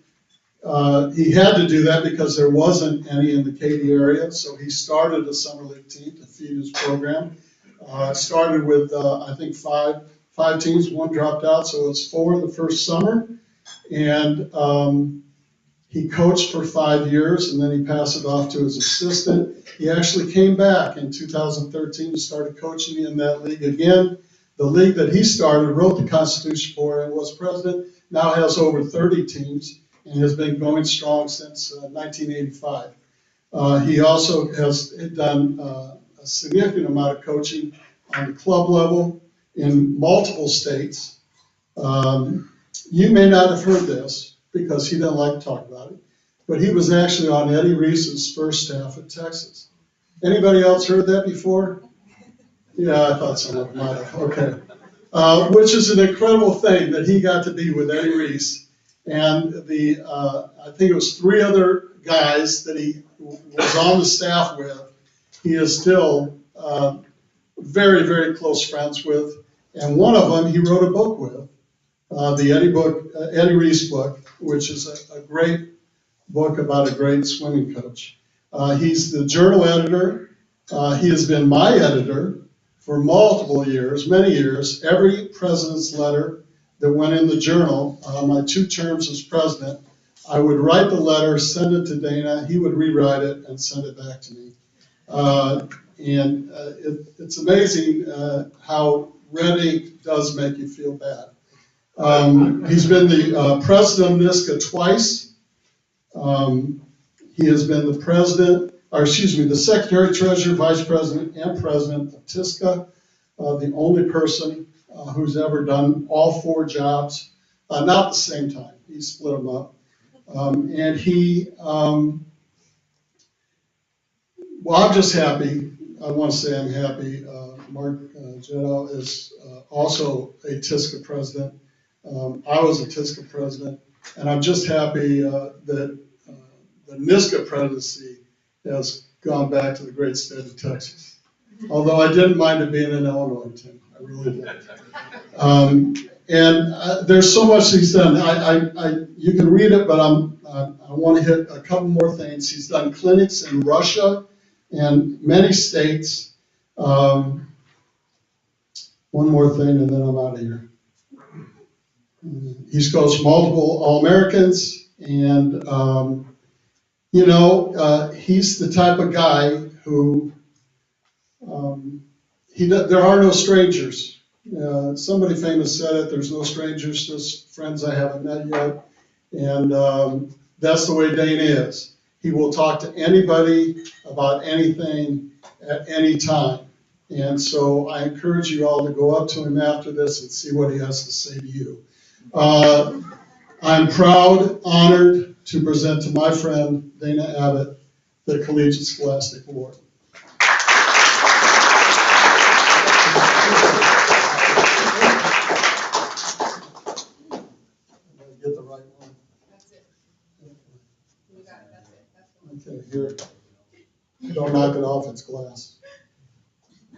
He had to do that because there wasn't any in the Katy area, so he started a summer league team to feed his program. Started with, I think, five teams, one dropped out, so it was 4 the first summer. And he coached for 5 years, and then he passed it off to his assistant. He actually came back in 2013 and started coaching in that league again. The league that he started, wrote the Constitution for, and was president, now has over 30 teams and has been going strong since 1985. He also has done a significant amount of coaching on the club level in multiple states. You may not have heard this because he doesn't like to talk about it, but he was actually on Eddie Reese's first staff at Texas. Anybody else heard that before? Yeah, I thought someone might have. Okay. which is an incredible thing that he got to be with Eddie Reese and I think it was 3 other guys that he was on the staff with. He is still very, very close friends with, and one of them he wrote a book with, the Eddie Reese book, which is a great book about a great swimming coach. He's the journal editor. He has been my editor for multiple years, many years. Every president's letter that went in the journal, my 2 terms as president, I would write the letter, send it to Dana, he would rewrite it and send it back to me. It's amazing how red ink does make you feel bad. He's been the president of NISCA twice. He has been the secretary, treasurer, vice president, and president of TISCA, the only person who's ever done all 4 jobs, not at the same time. He split them up. Well, I'm just happy. I want to say I'm happy. Mark Jetto is also a TISCA president. I was a TISCA president, and I'm just happy that the NISCA presidency has gone back to the great state of Texas. Although I didn't mind it being in Illinois, Tim. I really did. There's so much he's done. You can read it, but I want to hit a couple more things. He's done clinics in Russia and many states. One more thing, and then I'm out of here. He's coached multiple All-Americans, and he's the type of guy who there are no strangers. Somebody famous said it, there's no strangers, just friends I haven't met yet. And that's the way Dana is. He will talk to anybody about anything at any time. And so I encourage you all to go up to him after this and see what he has to say to you. I'm proud, honored to present to my friend Dana Abbott the Collegiate Scholastic Award. Get the right one. That's it. You got it, that's it. That's Okay, here. Don't knock it off, it's glass.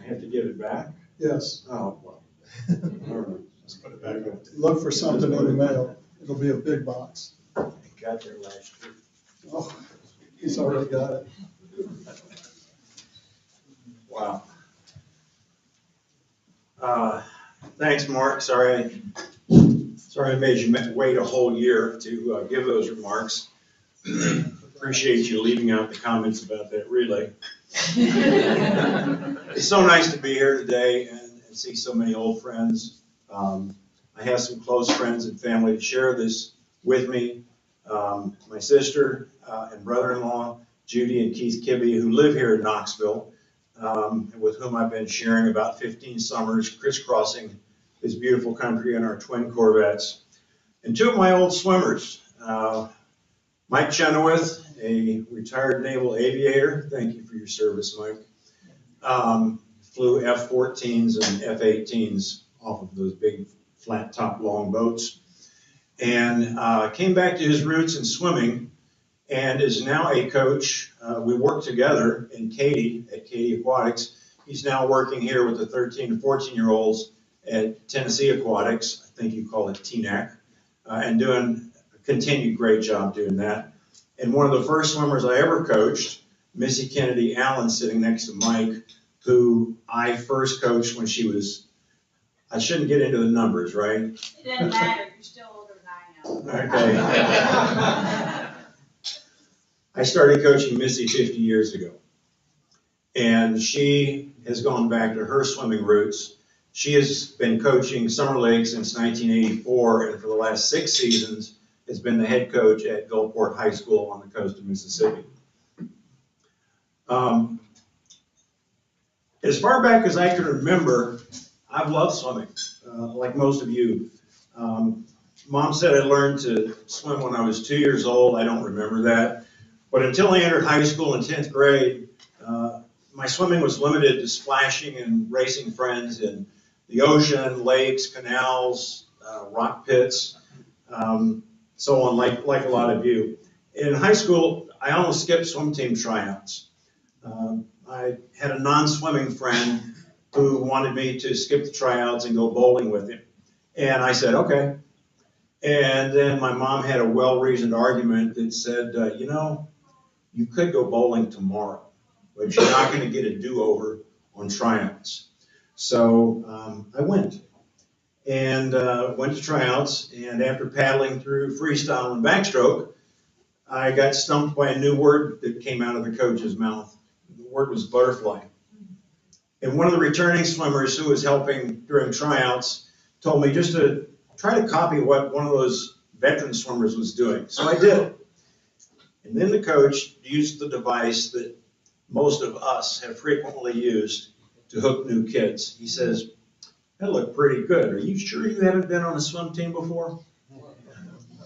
I have to give it back? Yes. Oh, well. All right. Let's put it back on. Look for something in the mail. It'll be a big box. I got there last year. Oh, he's already got it. Wow. Thanks, Mark. Sorry I made you wait a whole year to give those remarks. Appreciate you leaving out the comments about that relay. It's so nice to be here today and see so many old friends. I have some close friends and family to share this with me. My sister and brother-in-law, Judy and Keith Kibbe, who live here in Knoxville, with whom I've been sharing about 15 summers, crisscrossing this beautiful country in our twin Corvettes. And 2 of my old swimmers, Mike Chenoweth, a retired naval aviator. Thank you for your service, Mike. Flew F-14s and F-18s off of those big flat top long boats. And came back to his roots in swimming and is now a coach. We work together in Katy, at Katy Aquatics. He's now working here with the 13 to 14-year-olds at Tennessee Aquatics. I think you call it TNAC, and doing a continued great job doing that. And one of the first swimmers I ever coached, Missy Kennedy Allen, sitting next to Mike, who I first coached when she was, I shouldn't get into the numbers, right? It doesn't matter, you're still older than I am. Okay. I started coaching Missy 50 years ago. And she has gone back to her swimming roots. She has been coaching Summer League since 1984, and for the last 6 seasons has been the head coach at Gulfport High School on the coast of Mississippi. As far back as I can remember, I've loved swimming, like most of you. Mom said I learned to swim when I was 2 years old. I don't remember that. But until I entered high school in 10th grade, my swimming was limited to splashing and racing friends in the ocean, lakes, canals, rock pits, so on, like a lot of you. In high school, I almost skipped swim team tryouts. I had a non-swimming friend who wanted me to skip the tryouts and go bowling with him. And I said, okay. And then my mom had a well-reasoned argument that said, you could go bowling tomorrow, but you're not going to get a do-over on tryouts. So I went and went to tryouts, and after paddling through freestyle and backstroke, I got stumped by a new word that came out of the coach's mouth. The word was butterfly. And one of the returning swimmers who was helping during tryouts told me just to try to copy what one of those veteran swimmers was doing. So I did. And then the coach used the device that most of us have frequently used to hook new kids. He says, that looked pretty good. Are you sure you haven't been on a swim team before?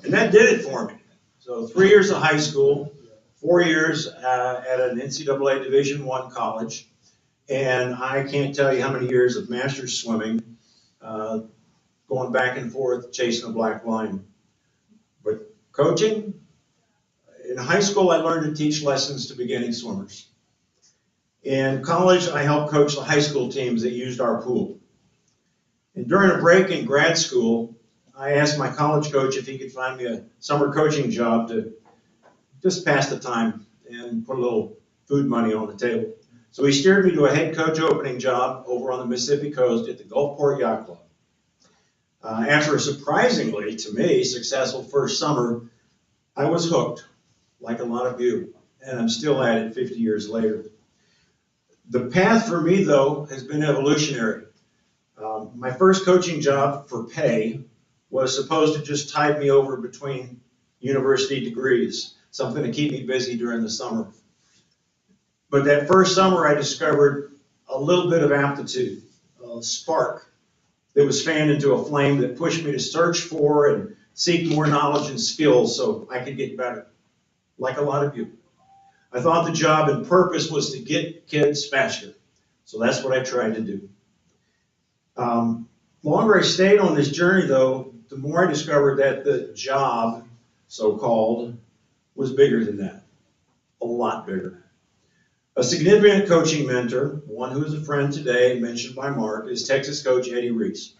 And that did it for me. So 3 years of high school, 4 years at an NCAA Division I college, and I can't tell you how many years of master's swimming, going back and forth, chasing a black line. But coaching, in high school I learned to teach lessons to beginning swimmers. In college, I helped coach the high school teams that used our pool. And during a break in grad school, I asked my college coach if he could find me a summer coaching job to just pass the time and put a little food money on the table. So he steered me to a head coach opening job over on the Mississippi coast at the Gulfport Yacht Club. After a surprisingly, to me, successful first summer, I was hooked, like a lot of you, and I'm still at it 50 years later. The path for me, though, has been evolutionary. My first coaching job for pay was supposed to just tide me over between university degrees, something to keep me busy during the summer. But that first summer, I discovered a little bit of aptitude, a spark that was fanned into a flame that pushed me to search for and seek more knowledge and skills so I could get better, like a lot of you. I thought the job and purpose was to get kids faster, so that's what I tried to do. The longer I stayed on this journey, though, the more I discovered that the job, so-called, was bigger than that, a lot bigger. A significant coaching mentor, one who is a friend today, mentioned by Mark, is Texas coach Eddie Reese.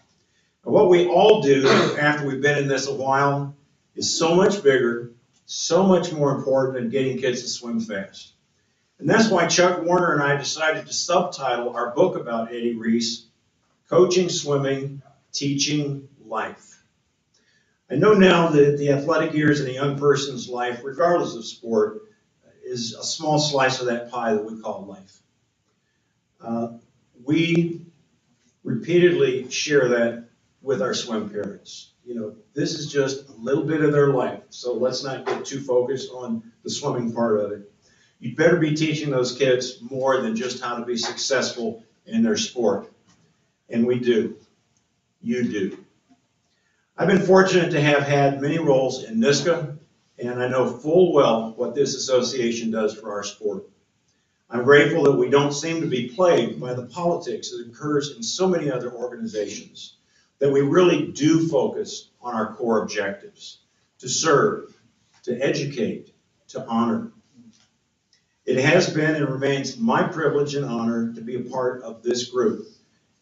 And what we all do after we've been in this a while is so much bigger, so much more important than getting kids to swim fast. And that's why Chuck Warner and I decided to subtitle our book about Eddie Reese, Coaching Swimming, Teaching Life. I know now that the athletic years in a young person's life, regardless of sport, is a small slice of that pie that we call life. We repeatedly share that with our swim parents. This is just a little bit of their life, so let's not get too focused on the swimming part of it. You'd better be teaching those kids more than just how to be successful in their sport. And we do. You do. I've been fortunate to have had many roles in NISCA, and I know full well what this association does for our sport. I'm grateful that we don't seem to be plagued by the politics that occurs in so many other organizations, that we really do focus on our core objectives, to serve, to educate, to honor. It has been and remains my privilege and honor to be a part of this group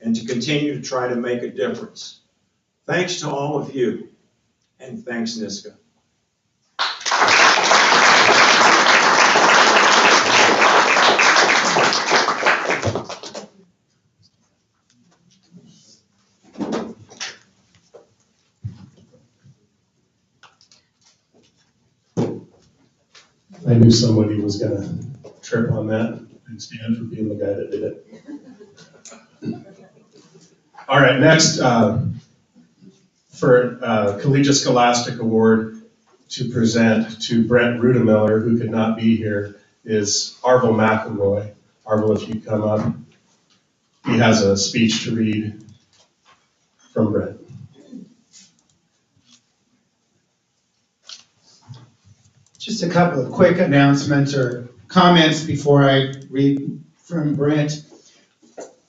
and to continue to try to make a difference. Thanks to all of you, and thanks, NISCA. I knew somebody was going to trip on that. Thanks, Dan, for being the guy that did it. All right, next, for Collegiate Scholastic Award to present to Brent Rudemiller, who could not be here, is Arvel McElroy. Arvel, if you come up. He has a speech to read from Brent. Just a couple of quick announcements or comments before I read from Brent.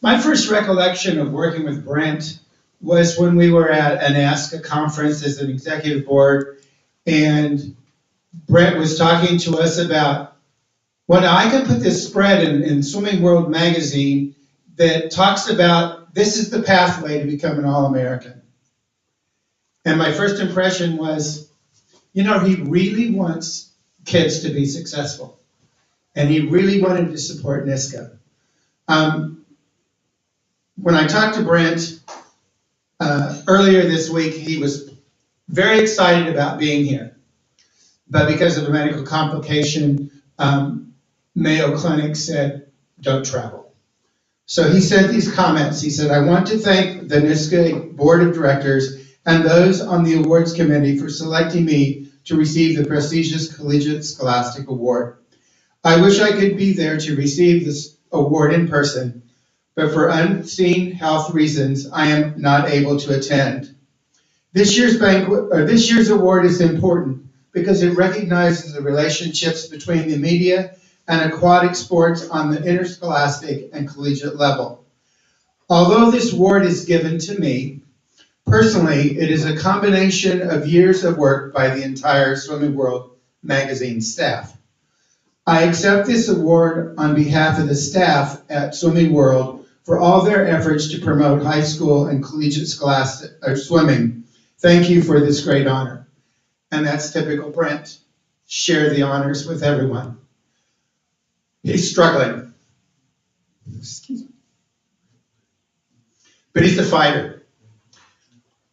My first recollection of working with Brent was when we were at an NISCA conference as an executive board, and Brent was talking to us about, well, I can put this spread in Swimming World magazine that talks about this is the pathway to become an All-American. And my first impression was, he really wants kids to be successful. And he really wanted to support NISCA. When I talked to Brent earlier this week, he was very excited about being here. But because of a medical complication, Mayo Clinic said, don't travel. So he sent these comments. He said, I want to thank the NISCA Board of Directors and those on the awards committee for selecting me to receive the prestigious Collegiate Scholastic Award. I wish I could be there to receive this award in person, but for unseen health reasons, I am not able to attend. This year's award is important because it recognizes the relationships between the media and aquatic sports on the interscholastic and collegiate level. Although this award is given to me, personally, it is a combination of years of work by the entire Swimming World magazine staff. I accept this award on behalf of the staff at Swimming World for all their efforts to promote high school and collegiate scholastic swimming. Thank you for this great honor. And that's typical Brent. Share the honors with everyone. He's struggling. Excuse me. But he's a fighter.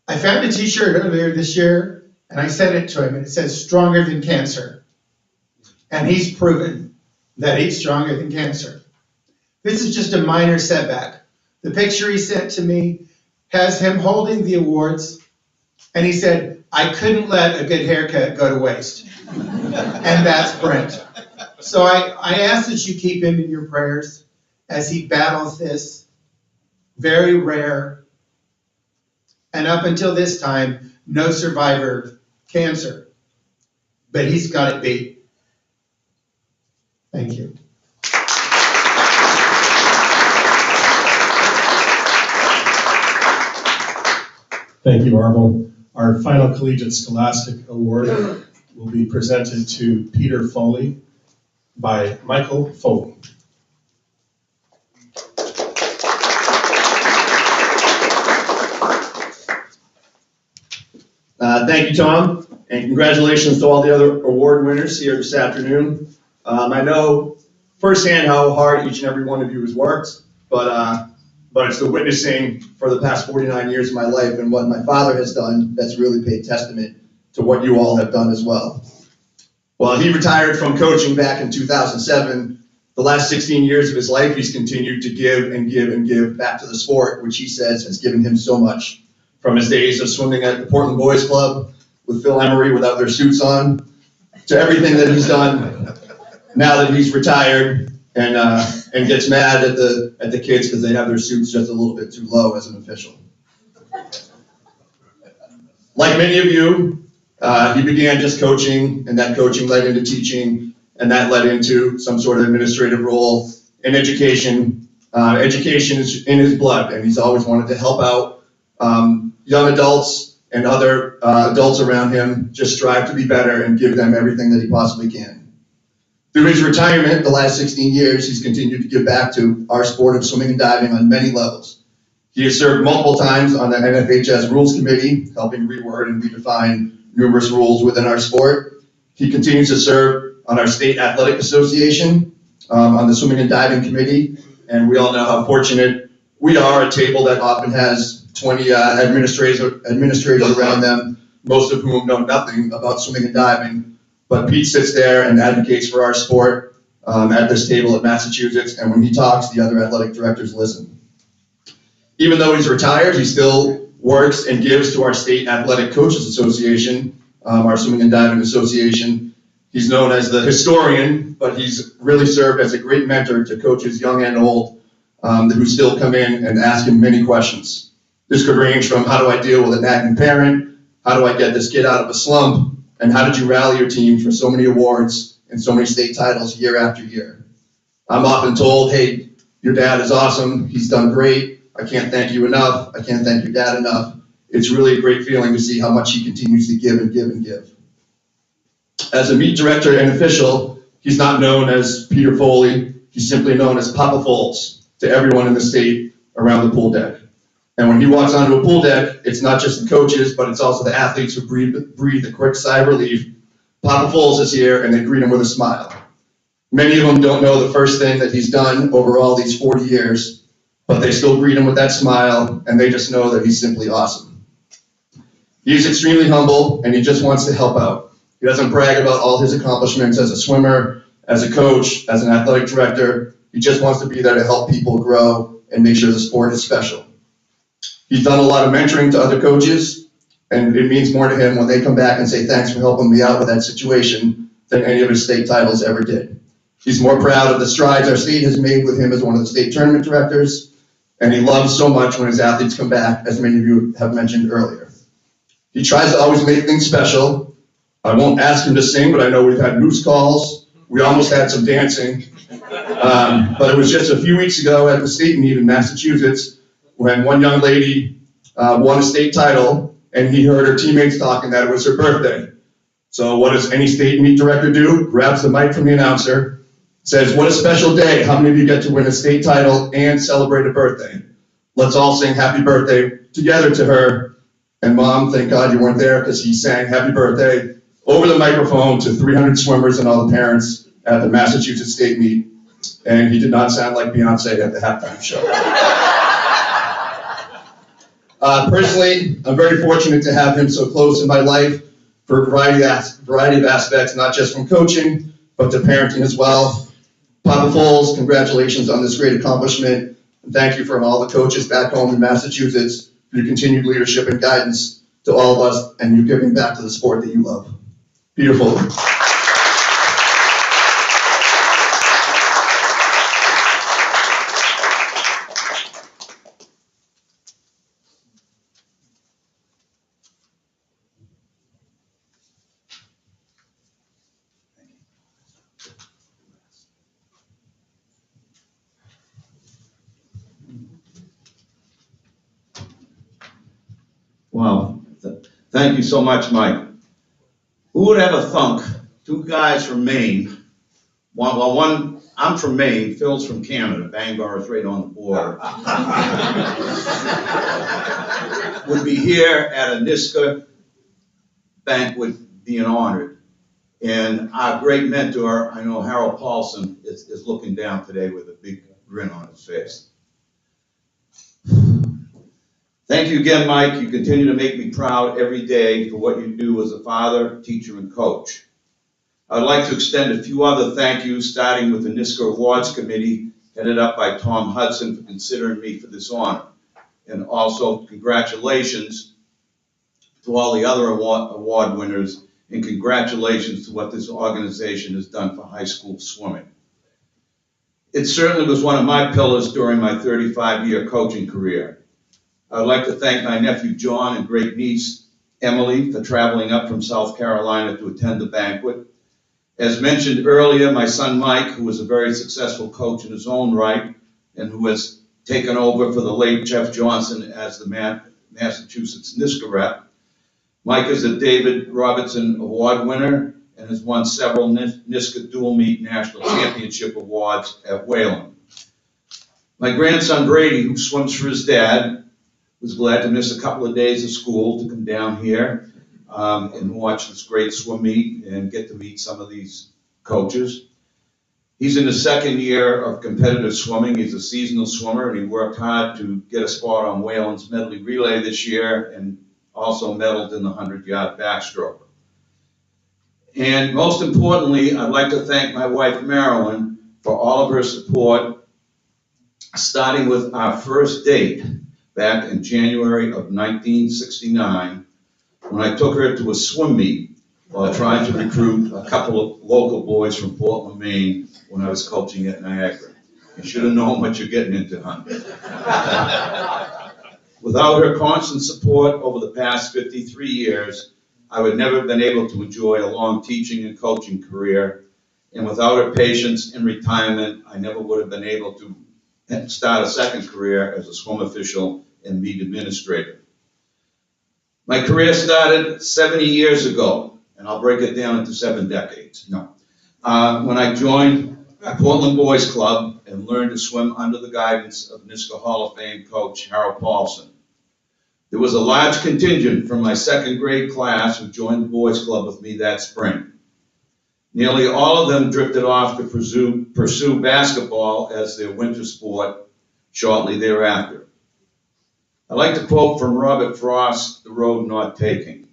I found a t-shirt earlier this year and I sent it to him and it says stronger than cancer. And he's proven that he's stronger than cancer. This is just a minor setback. The picture he sent to me has him holding the awards, and he said, I couldn't let a good haircut go to waste. And that's Brent. So I ask that you keep him in your prayers as he battles this very rare, and up until this time, no survivor cancer. But he's got it beat. Thank you. Thank you, Marvel. Our final Collegiate Scholastic Award will be presented to Peter Foley by Michael Foley. Thank you, Tom, and congratulations to all the other award winners here this afternoon. I know firsthand how hard each and every one of you has worked, but it's the witnessing for the past 49 years of my life and what my father has done that's really paid testament to what you all have done as well. Well, he retired from coaching back in 2007. The last 16 years of his life, he's continued to give and give and give back to the sport, which he says has given him so much. From his days of swimming at the Portland Boys Club with Phil Emery without their suits on, to everything that he's done now that he's retired and gets mad at the kids because they have their suits just a little bit too low as an official. Like many of you, he began just coaching, and that coaching led into teaching, and that led into some sort of administrative role in education. Education is in his blood, and he's always wanted to help out young adults and other adults around him, just strive to be better and give them everything that he possibly can. Through his retirement, the last 16 years, he's continued to give back to our sport of swimming and diving on many levels. He has served multiple times on the NFHS Rules Committee, helping reword and redefine numerous rules within our sport. He continues to serve on our State Athletic Association, on the Swimming and Diving Committee, and we all know how fortunate we are, a table that often has 20 administrators around them, most of whom know nothing about swimming and diving. But Pete sits there and advocates for our sport at this table at Massachusetts, and when he talks, the other athletic directors listen. Even though he's retired, he still works and gives to our State Athletic Coaches Association, our Swimming and Diving Association. He's known as the historian, but he's really served as a great mentor to coaches young and old who still come in and ask him many questions. This could range from how do I deal with a nagging parent, how do I get this kid out of a slump, and how did you rally your team for so many awards and so many state titles year after year. I'm often told, hey, your dad is awesome. He's done great. I can't thank you enough. I can't thank your dad enough. It's really a great feeling to see how much he continues to give and give and give. As a meet director and official, he's not known as Peter Foley. He's simply known as Papa Foles to everyone in the state around the pool deck. And when he walks onto a pool deck, it's not just the coaches, but it's also the athletes who breathe a quick sigh of relief. Papa Foles is here, and they greet him with a smile. Many of them don't know the first thing that he's done over all these 40 years, but they still greet him with that smile, and they just know that he's simply awesome. He's extremely humble, and he just wants to help out. He doesn't brag about all his accomplishments as a swimmer, as a coach, as an athletic director. He just wants to be there to help people grow and make sure the sport is special. He's done a lot of mentoring to other coaches, and it means more to him when they come back and say thanks for helping me out with that situation than any of his state titles ever did. He's more proud of the strides our state has made with him as one of the state tournament directors, and he loves so much when his athletes come back, as many of you have mentioned earlier. He tries to always make things special. I won't ask him to sing, but I know we've had moose calls. We almost had some dancing. But it was just a few weeks ago at the state meet in Massachusetts when one young lady won a state title, and he heard her teammates talking that it was her birthday. So what does any state meet director do? Grabs the mic from the announcer, says, "What a special day. How many of you get to win a state title and celebrate a birthday? Let's all sing happy birthday together to her." And Mom, thank God you weren't there, because he sang happy birthday over the microphone to 300 swimmers and all the parents at the Massachusetts state meet. And he did not sound like Beyonce at the halftime show. Personally, I'm very fortunate to have him so close in my life for a variety of aspects, not just from coaching, but to parenting as well. Papa Foles, congratulations on this great accomplishment. And thank you from all the coaches back home in Massachusetts for your continued leadership and guidance to all of us, and you giving back to the sport that you love. Peter Foley. Wow. Thank you so much, Mike. Who would ever thunk two guys from Maine, one, I'm from Maine, Phil's from Canada, Bangor is right on the border, would be here at a NISCA banquet being honored. And our great mentor, I know Harold Paulson, is looking down today with a big grin on his face. Thank you again, Mike. You continue to make me proud every day for what you do as a father, teacher, and coach. I'd like to extend a few other thank yous, starting with the NISCA Awards Committee, headed up by Tom Hudson, for considering me for this honor. And also, congratulations to all the other award winners, and congratulations to what this organization has done for high school swimming. It certainly was one of my pillars during my 35-year coaching career. I'd like to thank my nephew John and great niece Emily for traveling up from South Carolina to attend the banquet. As mentioned earlier, my son Mike, who was a very successful coach in his own right and who has taken over for the late Jeff Johnson as the Massachusetts NISCA rep. Mike is a David Robertson Award winner and has won several NISCA dual meet national championship awards at Wayland. My grandson Brady, who swims for his dad, was glad to miss a couple of days of school to come down here and watch this great swim meet and get to meet some of these coaches. He's in his second year of competitive swimming. He's a seasonal swimmer, and he worked hard to get a spot on Wayland's medley relay this year and also medaled in the 100-yard backstroke. And most importantly, I'd like to thank my wife Marilyn for all of her support, starting with our first date back in January of 1969, when I took her to a swim meet while trying to recruit a couple of local boys from Portland, Maine, when I was coaching at Niagara. You should have known what you're getting into, hon. Without her constant support over the past 53 years, I would never have been able to enjoy a long teaching and coaching career. And without her patience in retirement, I never would have been able to start a second career as a swim official and meet administrator. My career started 70 years ago, and I'll break it down into 7 decades. No. When I joined the Portland Boys Club and learned to swim under the guidance of NISCA Hall of Fame coach Harold Paulson. There was a large contingent from my 2nd grade class who joined the Boys Club with me that spring. Nearly all of them drifted off to pursue basketball as their winter sport shortly thereafter. I like to quote from Robert Frost, "The road not taking.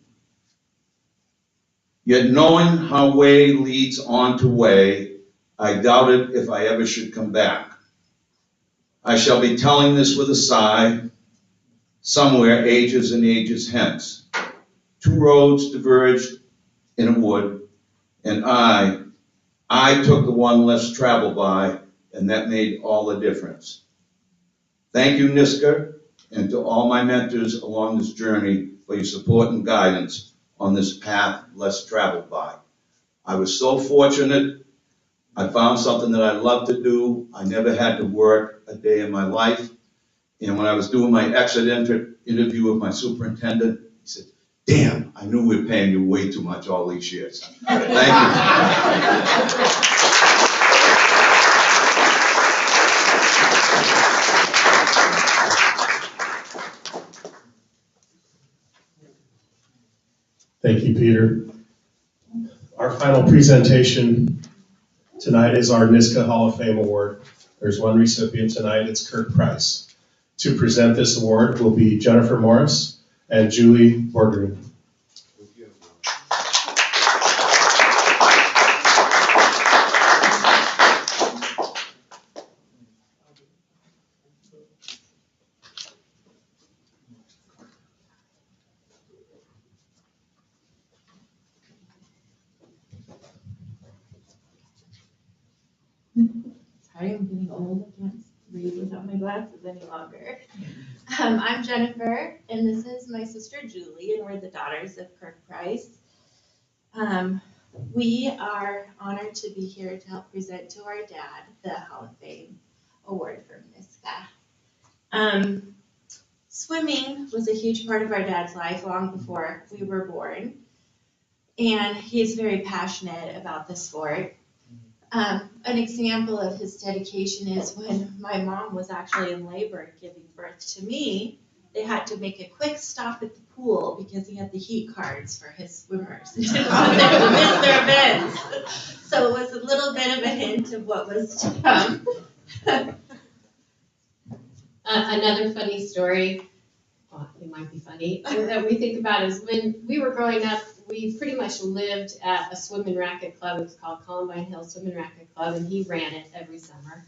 Yet knowing how way leads on to way, I doubted if I ever should come back. I shall be telling this with a sigh, somewhere ages and ages hence. 2 roads diverged in a wood, and I took the one less traveled by, and that made all the difference. Thank you, NISCA, and to all my mentors along this journey for your support and guidance on this path less traveled by. I was so fortunate. I found something that I love to do. I never had to work a day in my life. And when I was doing my exit interview with my superintendent, he said, "Damn, I knew we were paying you way too much all these years." Thank you. Thank you, Peter. Our final presentation tonight is our NISCA Hall of Fame Award. There's one recipient tonight, it's Kirk Price. To present this award will be Jennifer Morris and Julie Borgren. Sorry, I'm getting old. I can't read without my glasses any longer. I'm Jennifer, and this is my sister Julie, and we're the daughters of Kirk Price. We are honored to be here to help present to our dad the Hall of Fame Award from NISCA. Swimming was a huge part of our dad's life long before we were born, and he's very passionate about the sport. An example of his dedication is when my mom was actually in labor giving birth to me, they had to make a quick stop at the pool because he had the heat cards for his swimmers. He didn't want them to miss their events. So it was a little bit of a hint of what was to come. Another funny story, well, it might be funny, that we think about is when we were growing up, we pretty much lived at a swim and racket club. It was called Columbine Hill Swim and Racket Club, and he ran it every summer.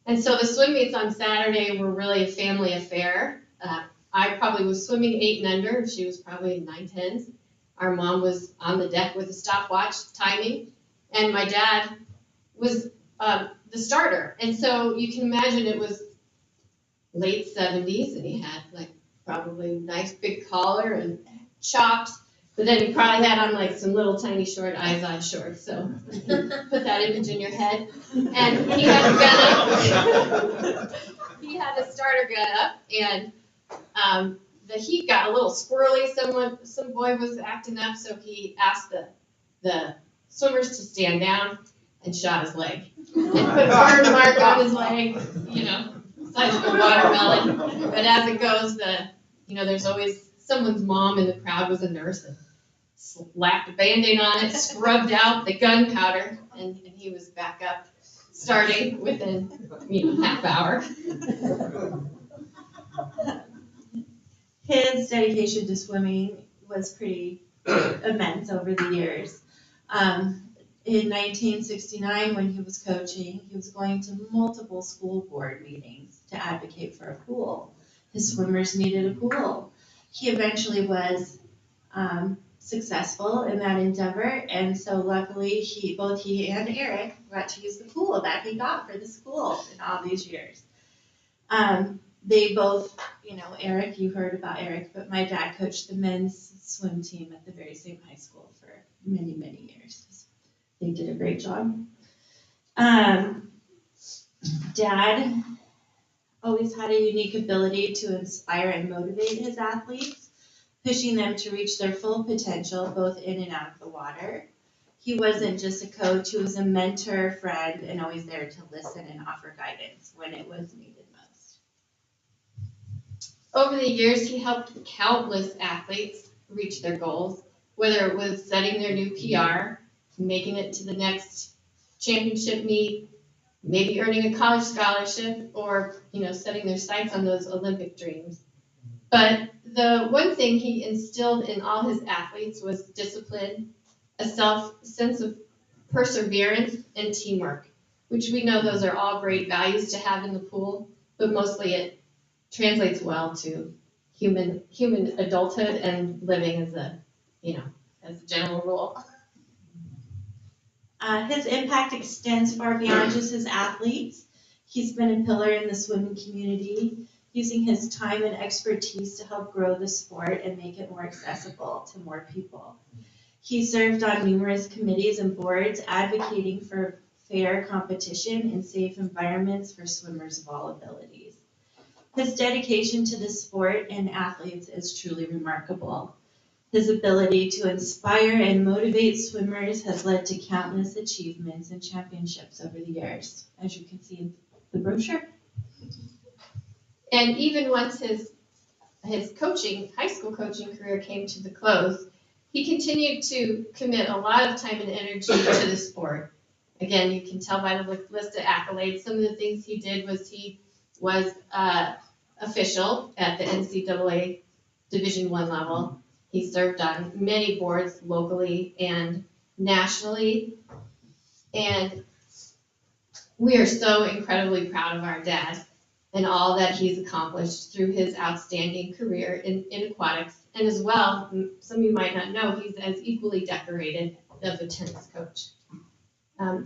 And so the swim meets on Saturday were really a family affair. I probably was swimming 8 and under. She was probably 9, 10s. Our mom was on the deck with a stopwatch timing, and my dad was the starter. And so you can imagine it was late 70s, and he had like probably nice big collar and chops. But then he probably had on like some little tiny short Izod shorts, so put that image in your head. And he had a gun up. He had a starter gun up, and the heat got a little squirrely. Some boy was acting up, so he asked the swimmers to stand down and shot his leg. And put a burn mark on his leg, size of a watermelon. But as it goes, there's always someone's mom in the crowd was a nurse and slapped a Band-Aid on it, scrubbed out the gunpowder, and he was back up, starting within, half hour. His dedication to swimming was pretty immense over the years. In 1969, when he was coaching, he was going to multiple school board meetings to advocate for a pool. His swimmers needed a pool. He eventually was successful in that endeavor, and so luckily both he and Eric got to use the pool that he got for the school in all these years. They both, Eric, you heard about Eric, but my dad coached the men's swim team at the very same high school for many, many years. They did a great job. Dad always had a unique ability to inspire and motivate his athletes, pushing them to reach their full potential both in and out of the water. He wasn't just a coach, he was a mentor, friend, and always there to listen and offer guidance when it was needed most. Over the years, he helped countless athletes reach their goals, whether it was setting their new PR, making it to the next championship meet, maybe earning a college scholarship, or, setting their sights on those Olympic dreams. But the one thing he instilled in all his athletes was discipline, a sense of perseverance, and teamwork, which we know those are all great values to have in the pool, but mostly it translates well to human adulthood and living as a general rule. His impact extends far beyond just his athletes. He's been a pillar in the swimming community, using his time and expertise to help grow the sport and make it more accessible to more people. He served on numerous committees and boards advocating for fair competition and safe environments for swimmers of all abilities. His dedication to the sport and athletes is truly remarkable. His ability to inspire and motivate swimmers has led to countless achievements and championships over the years, as you can see in the brochure. And even once his high school coaching career came to the close, he continued to commit a lot of time and energy to the sport. Again, you can tell by the list of accolades. Some of the things he did was he was official at the NCAA Division I level. He served on many boards locally and nationally. And we are so incredibly proud of our dad and all that he's accomplished through his outstanding career in aquatics. And as well, some of you might not know, he's as equally decorated as a tennis coach.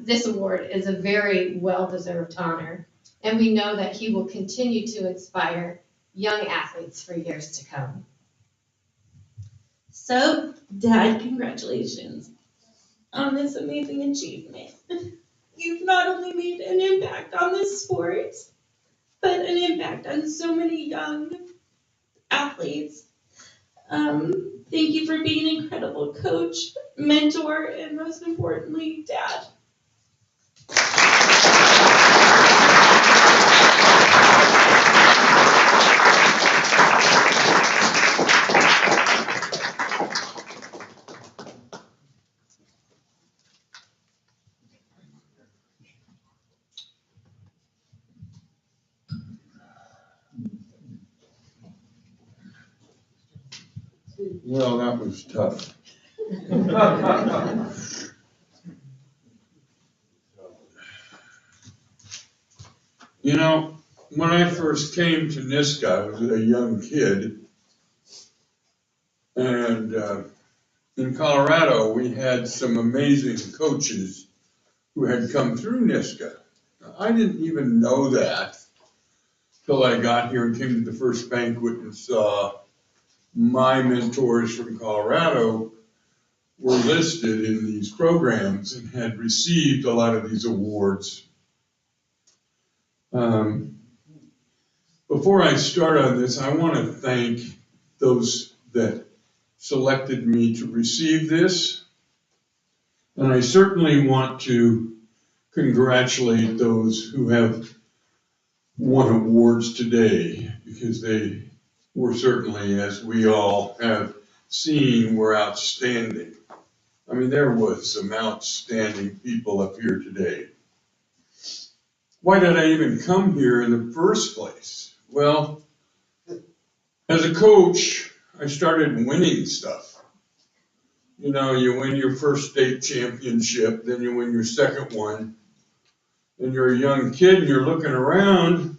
This award is a very well-deserved honor, and we know that he will continue to inspire young athletes for years to come. So, Dad, congratulations on this amazing achievement. You've not only made an impact on this sport, but an impact on so many young athletes. Thank you for being an incredible coach, mentor, and most importantly, Dad. Well, that was tough. You know, when I first came to NISCA, I was a young kid. And in Colorado, we had some amazing coaches who had come through NISCA. I didn't even know that till I got here and came to the first banquet and saw my mentors from Colorado were listed in these programs and had received a lot of these awards. Before I start on this, I want to thank those that selected me to receive this. And I certainly want to congratulate those who have won awards today, because they were certainly, as we all have seen, were outstanding. I mean, there was some outstanding people up here today. Why did I even come here in the first place? Well, as a coach, I started winning stuff. You know, you win your first state championship, then you win your second one, and you're a young kid and you're looking around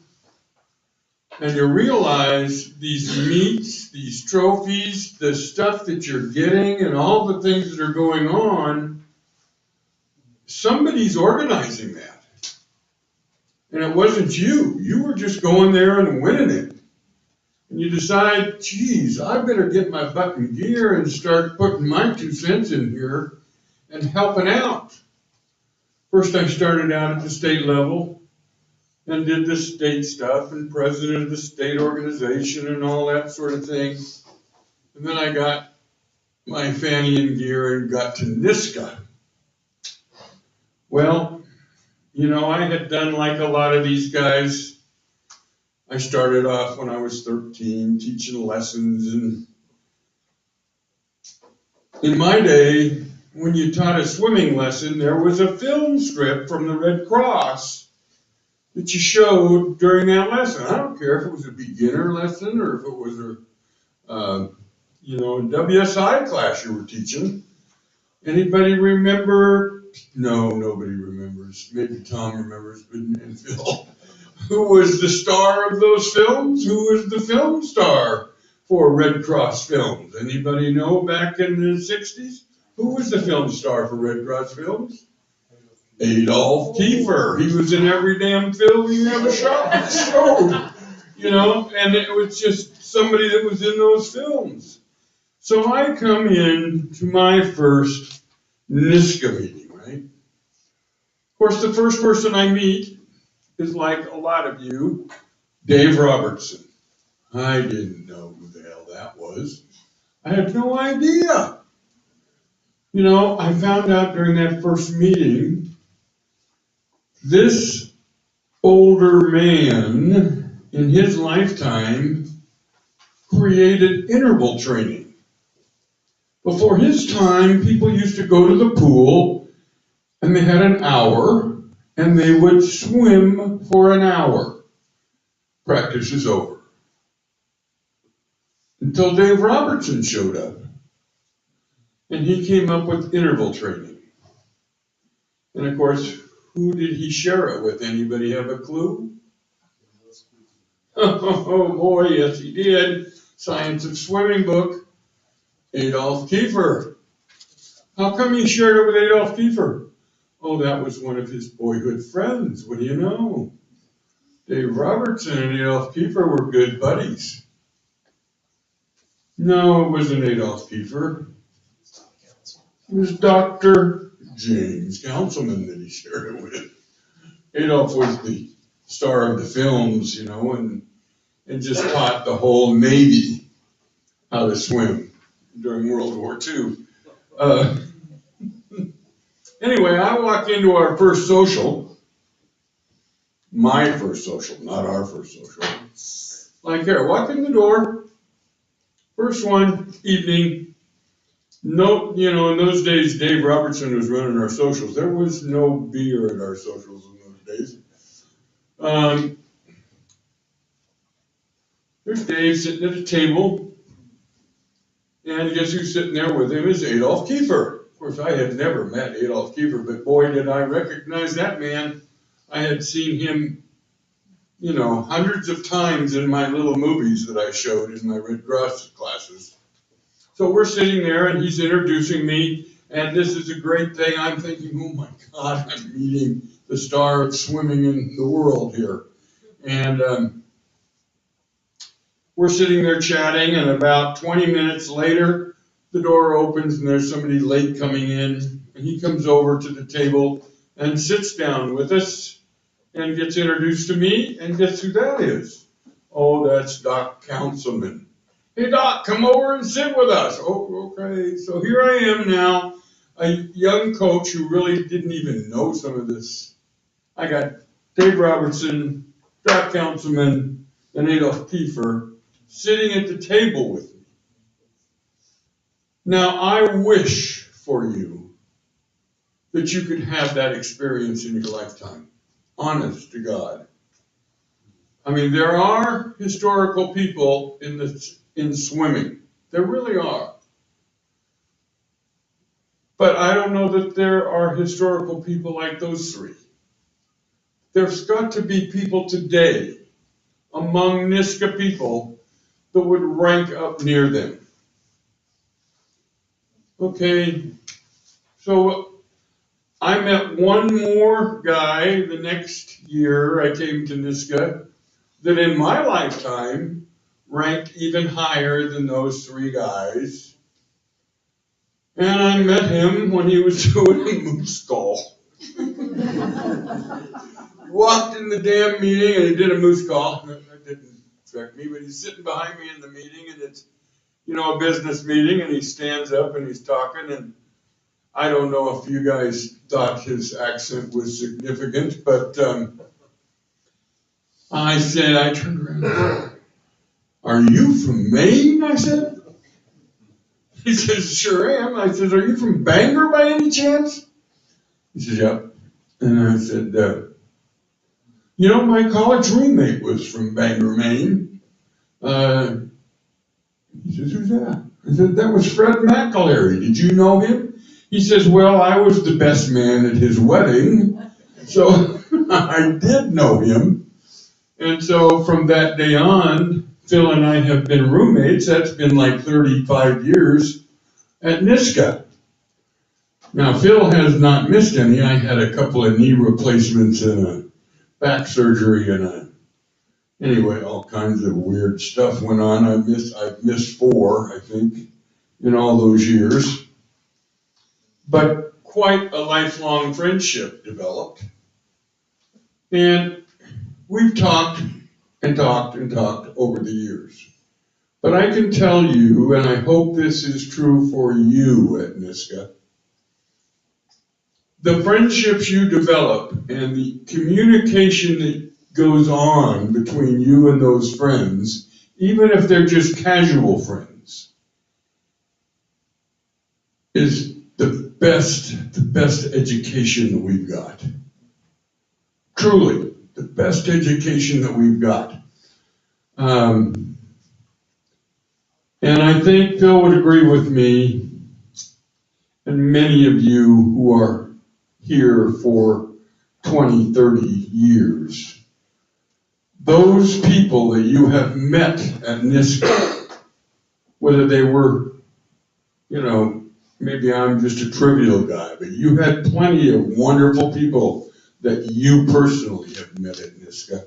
and you realize these meets, these trophies, the stuff that you're getting and all the things that are going on, somebody's organizing that. And it wasn't you. You were just going there and winning it. And you decide, geez, I better get my butt in gear and start putting my 2 cents in here and helping out. First I started out at the state level, and did the state stuff and president of the state organization and all that sort of thing. And then I got my fanny in gear and got to NISCA. Well, you know, I had done like a lot of these guys. I started off when I was 13 teaching lessons, and in my day, when you taught a swimming lesson, there was a film strip from the Red Cross that you showed during that lesson. I don't care if it was a beginner lesson or if it was a WSI class you were teaching. Anybody remember? No, nobody remembers. Maybe Tom remembers, and Phil. Who was the star of those films? Who was the film star for Red Cross films? Anybody know back in the 60s? Who was the film star for Red Cross films? Adolf Kiefer. He was in every damn film you ever showed, you know, and it was just somebody that was in those films. So I come in to my first NISCA meeting, right? Of course, the first person I meet is like a lot of you, Dave Robertson. I didn't know who the hell that was. I had no idea. You know, I found out during that first meeting, this older man in his lifetime created interval training. Before his time, people used to go to the pool and they had an hour and they would swim for an hour. Practice is over. Until Dave Robertson showed up. And he came up with interval training. And of course, who did he share it with? Anybody have a clue? Oh boy, yes he did. Science of Swimming book, Adolf Kiefer. How come he shared it with Adolf Kiefer? Oh, that was one of his boyhood friends. What do you know? Dave Robertson and Adolf Kiefer were good buddies. No, it wasn't Adolf Kiefer. It was Dr. James Councilman that he shared it with. Adolf was the star of the films, you know, and just taught the whole Navy how to swim during World War II. Anyway, I walk into our first social, my first social, not our first social. Like here, walk in the door, first one, evening. No, you know, in those days, Dave Robertson was running our socials. There was no beer at our socials in those days. There's Dave sitting at a table, and guess who's sitting there with him is Adolf Kiefer. Of course, I had never met Adolf Kiefer, but boy, did I recognize that man. I had seen him, you know, hundreds of times in my little movies that I showed in my Red Cross classes. So we're sitting there, and he's introducing me, and this is a great thing. I'm thinking, oh my God, I'm meeting the star of swimming in the world here. And we're sitting there chatting, and about 20 minutes later, the door opens and there's somebody late coming in, and he comes over to the table and sits down with us and gets introduced to me, and guess who that is? Oh, that's Doc Councilman. Hey Doc, come over and sit with us. Oh, okay, so here I am now, a young coach who really didn't even know some of this. I got Dave Robertson, Doc Councilman, and Adolf Kiefer sitting at the table with me. Now, I wish for you that you could have that experience in your lifetime. Honest to God. I mean, there are historical people in swimming. There really are. But I don't know that there are historical people like those three. There's got to be people today among NISCA people that would rank up near them. Okay, so I met one more guy the next year I came to NISCA that in my lifetime ranked even higher than those three guys. And I met him when he was doing a moose call. walked in the damn meeting and he did a moose call. That didn't affect me, but he's sitting behind me in the meeting and it's, a business meeting, and he stands up and he's talking, and I don't know if you guys thought his accent was significant, but I turned around and said, "Are you from Maine?" I said. He says, "Sure am." I said, "Are you from Bangor by any chance?" He says, "Yep." And I said, my college roommate was from Bangor, Maine. He says, "Who's that?" I said, "That was Fred McAlery. Did you know him?" He says, "Well, I was the best man at his wedding." So I did know him. And so from that day on, Phil and I have been roommates. That's been like 35 years at NISCA. Now, Phil has not missed any. I had a couple of knee replacements and a back surgery anyway, all kinds of weird stuff went on. I've missed 4, I think, in all those years. But quite a lifelong friendship developed. And we've talked and talked and talked over the years. But I can tell you, and I hope this is true for you at NISCA, the friendships you develop and the communication that goes on between you and those friends, even if they're just casual friends, is the best education that we've got. Truly, the best education that we've got. And I think Phil would agree with me, and many of you who are here for 20, 30 years. Those people that you have met at NISCA, whether they were, maybe I'm just a trivial guy, but you had plenty of wonderful people that you personally have met at NISCA.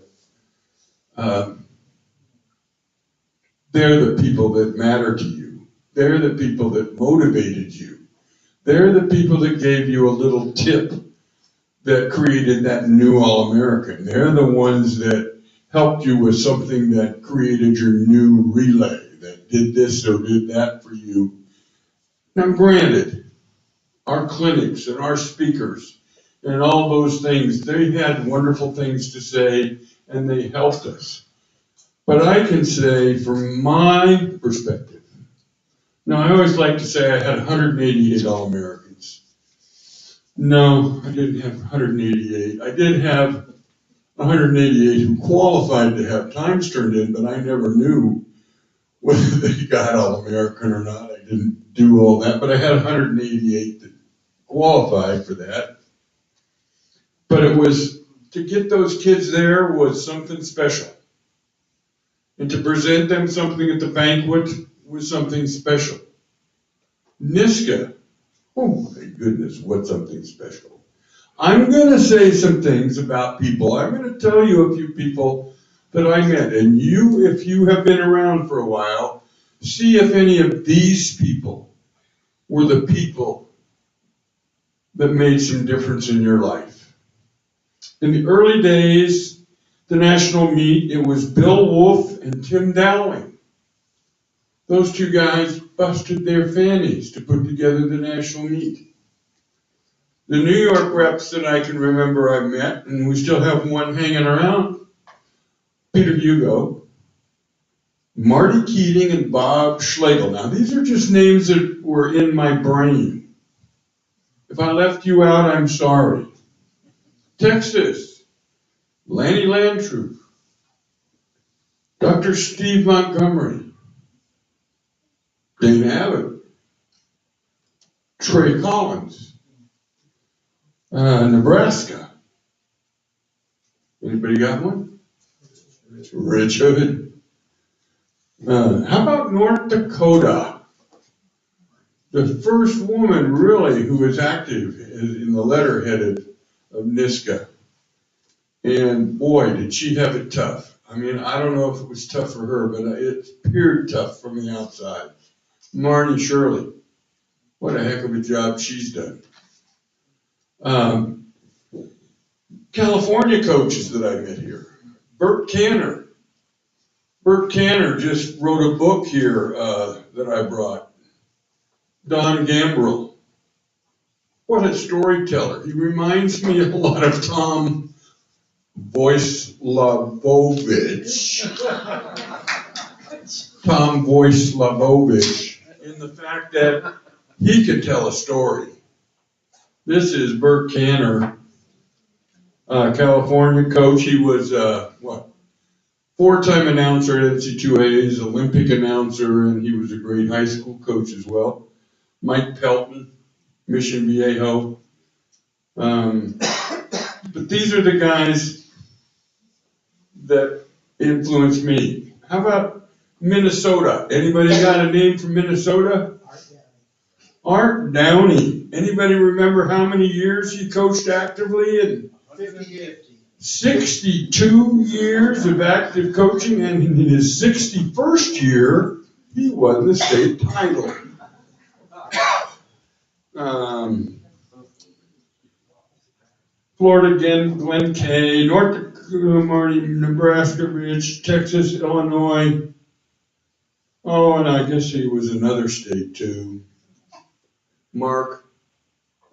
They're the people that matter to you. They're the people that motivated you. They're the people that gave you a little tip that created that new All-American. They're the ones that helped you with something that created your new relay, that did this or did that for you. Now, granted, our clinics and our speakers and all those things, they had wonderful things to say and they helped us. But I can say, from my perspective, now I always like to say I had 188 All-Americans. No, I didn't have 188. I did have 188 who qualified to have times turned in, but I never knew whether they got All-American or not. I didn't do all that, but I had 188 that qualified for that. But it was, to get those kids there was something special. And to present them something at the banquet was something special. NISCA, oh my goodness, what something special. I'm going to say some things about people. I'm going to tell you a few people that I met. And you, if you have been around for a while, see if any of these people were the people that made some difference in your life. In the early days, the national meet, it was Bill Wolf and Tim Dowling. Those two guys busted their fannies to put together the national meet. The New York reps that I can remember I met, and we still have one hanging around, Peter Hugo, Marty Keating, and Bob Schlegel. Now, these are just names that were in my brain. If I left you out, I'm sorry. Texas, Lanny Landruf, Dr. Steve Montgomery, Dane Abbott, Trey Collins, Nebraska. Anybody got one? Rich Hood. How about North Dakota? The first woman really who was active in the letterhead of NISCA. And boy, did she have it tough. I mean, I don't know if it was tough for her, but it appeared tough from the outside. Marnie Shirley, what a heck of a job she's done. California coaches that I met here. Bert Canner. Bert Canner just wrote a book here that I brought. Don Gambrill. What a storyteller. He reminds me a lot of Tom Voice-Lavovich. Tom Voice-Lavovich, in the fact that he could tell a story. This is Bert Canner, California coach. He was, four-time announcer at NC2A's, Olympic announcer, and he was a great high school coach as well. Mike Pelton, Mission Viejo. But these are the guys that influenced me. How about Minnesota? Anybody got a name from Minnesota? Art Downey. Anybody remember how many years he coached actively? 50. 62 years of active coaching, and in his 61st year, he won the state title. Florida again, Glenn Kay, North Dakota, Marty, Nebraska, Rich, Texas, Illinois. Oh, and I guess he was another state too. Mark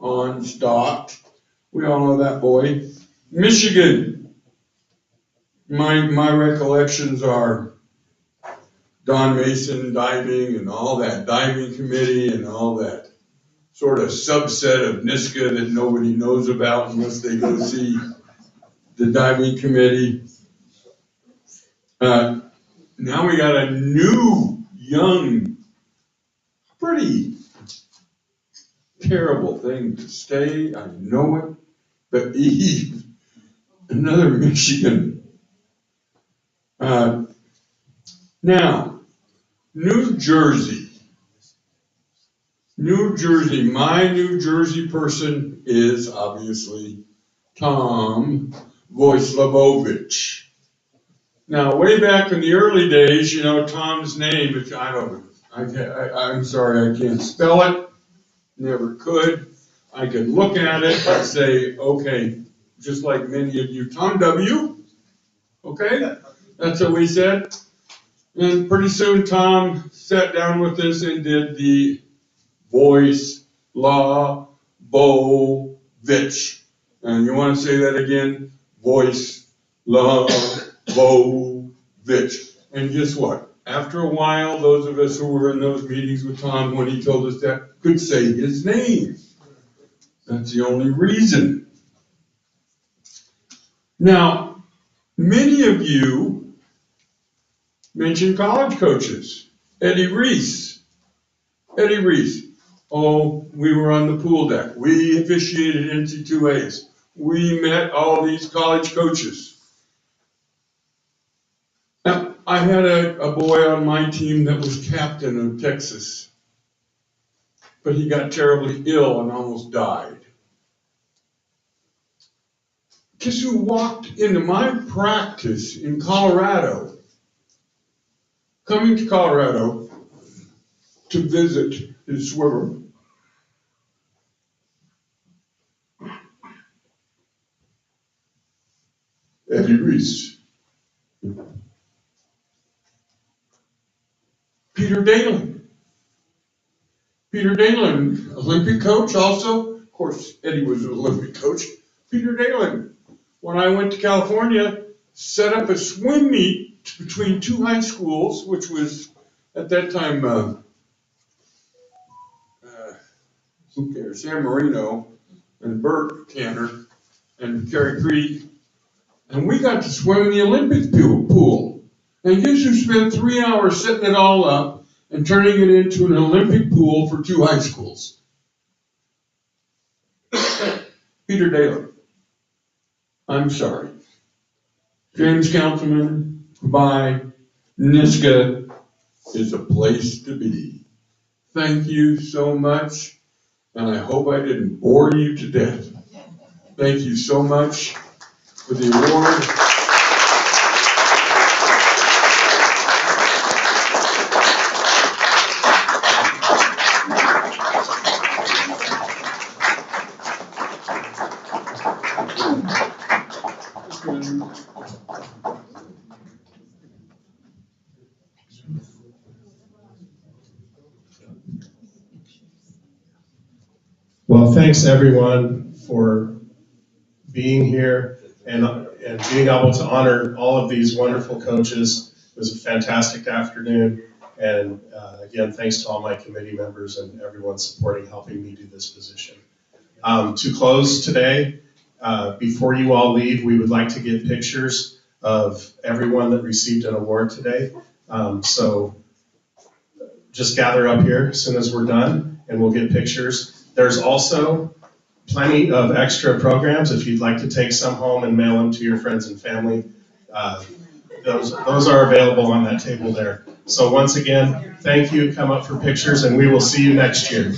Onstock. We all know that boy. Michigan. My recollections are Don Mason diving and all that, diving committee and all that sort of subset of NISCA that nobody knows about unless they go see the diving committee. Now we got a new, young, pretty terrible thing to say. I know it, but Eve, another Michigan. Now, New Jersey. New Jersey, my New Jersey person is obviously Tom Voice-Lavovich. Now, way back in the early days, you know, Tom's name, I'm sorry, I can't spell it, never could. I could look at it and say, okay, just like many of you, Tom W., okay? That's what we said. And pretty soon Tom sat down with us and did the Voice-Lavovich. And you want to say that again? Voice-Lavovich. And guess what? After a while, those of us who were in those meetings with Tom when he told us that could say his name. That's the only reason. Now, many of you mentioned college coaches. Eddie Reese. Eddie Reese. Oh, we were on the pool deck. We officiated NC2As. We met all these college coaches. Now, I had a boy on my team that was captain of Texas, but he got terribly ill and almost died. Guess who walked into my practice in Colorado, coming to Colorado to visit his swimmer? Eddie Reese. Peter Dalen. Peter Dalen, Olympic coach also. Of course, Eddie was an Olympic coach. Peter Dalen, when I went to California, set up a swim meet between two high schools, which was at that time, who cares, San Marino and Bert Canner and Cary Creek. And we got to swim in the Olympic pool. And guess who spent 3 hours setting it all up and turning it into an Olympic pool for two high schools? Peter Dalen. I'm sorry. James Councilman, goodbye. NISCA is a place to be. Thank you so much, and I hope I didn't bore you to death. Thank you so much for the award. Well, thanks everyone for being here and being able to honor all of these wonderful coaches. It was a fantastic afternoon. And again, thanks to all my committee members and everyone supporting, helping me do this position. To close today, before you all leave, we would like to get pictures of everyone that received an award today. So just gather up here as soon as we're done and we'll get pictures. There's also plenty of extra programs if you'd like to take some home and mail them to your friends and family. Those are available on that table there. So once again, thank you. Come up for pictures and we will see you next year.